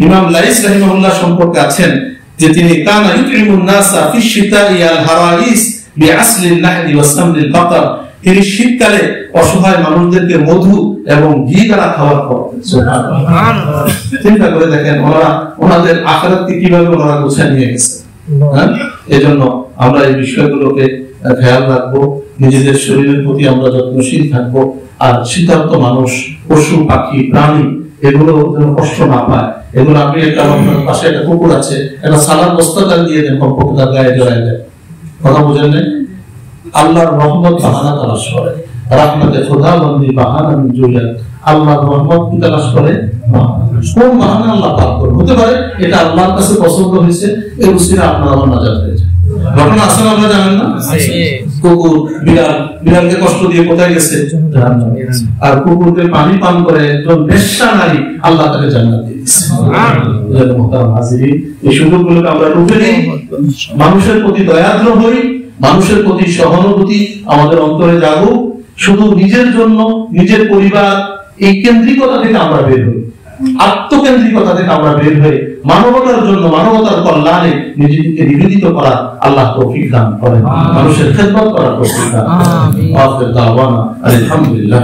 ইমাম লাইস রাহিমাহুল্লাহ সম্পর্কে আছেন যে তিনি কানা ইউতিমুন নাসা ফি শিতাই আল হারাইস বিআসলিন নাহদি ওয়া সামলিল বাকার, তিনি শীতকালে অসহায় মানুষদেরকে মধু এবং ঘি দ্বারা খাওয়ার করতেন। সুবহানাল্লাহ। চিন্তা করে দেখেন ওনাদের আখিরাতকে কিভাবে ওনারা গোছায় নিয়ে গেছে। এজন্য আমরা এই বিষয়গুলোকে খেয়াল রাখবো, নিজেদের শরীরের প্রতি আমরা যত্নশীল থাকবো। আর শীতার্ত মানুষ, পশু পাখি প্রাণী, এগুলো যেন কষ্ট না পায়। এগুলো আপনি একটা আপনার পাশে একটা কুকুর আছে, একটা সালাদ বস্তাটা দিয়ে দেন, কমপক্ষে তার গায়ে জড়ায় দেন। কথা বুঝেন না? আল্লাহর রহমত বাহানা তালাশ করে, রাহমাতে খোদা বন্দি বাহানা জুইয়াত। আল্লাহর রহমত কি তালাশ করে? কোন বাহানা আল্লাহ পাক করে? হতে পারে এটা আল্লাহর কাছে পছন্দ হয়েছে, এই উসিলা আপনার আমার নাজাত হয়ে যায়। ঘটনা আছে না, আপনারা জানেন না? কুকুর বিড়ালকে কষ্ট দিয়ে কোথায় গেছে? জাহান্নামে। আর কুকুরকে পানি পান করে একজন বেশ্যা নারী, আল্লাহ তাকে জান্নাত দিয়ে দিয়েছে। সুবহানাল্লাহ। মুহতারাম হাজিরিন, এই সুযোগগুলোকে আমরা রূপে নেই, মানুষের প্রতি দয়াদ্র হই, মানুষের প্রতি সহানুভূতি আমাদের অন্তরে জাগুক। শুধু নিজের জন্য, নিজের পরিবার, এই কেন্দ্রিকতা থেকে আমরা বের হই, আত্মকেন্দ্রিকতা থেকে আমরা বের হয়ে মানবতার জন্য, মানবতার কল্যাণে নিজেকে নিবেদিত করা আল্লাহ তৌফিক দান করেন, মানুষের খেদমত করার তৌফিক দান করেন। আমিন। আলহামদুলিল্লাহ।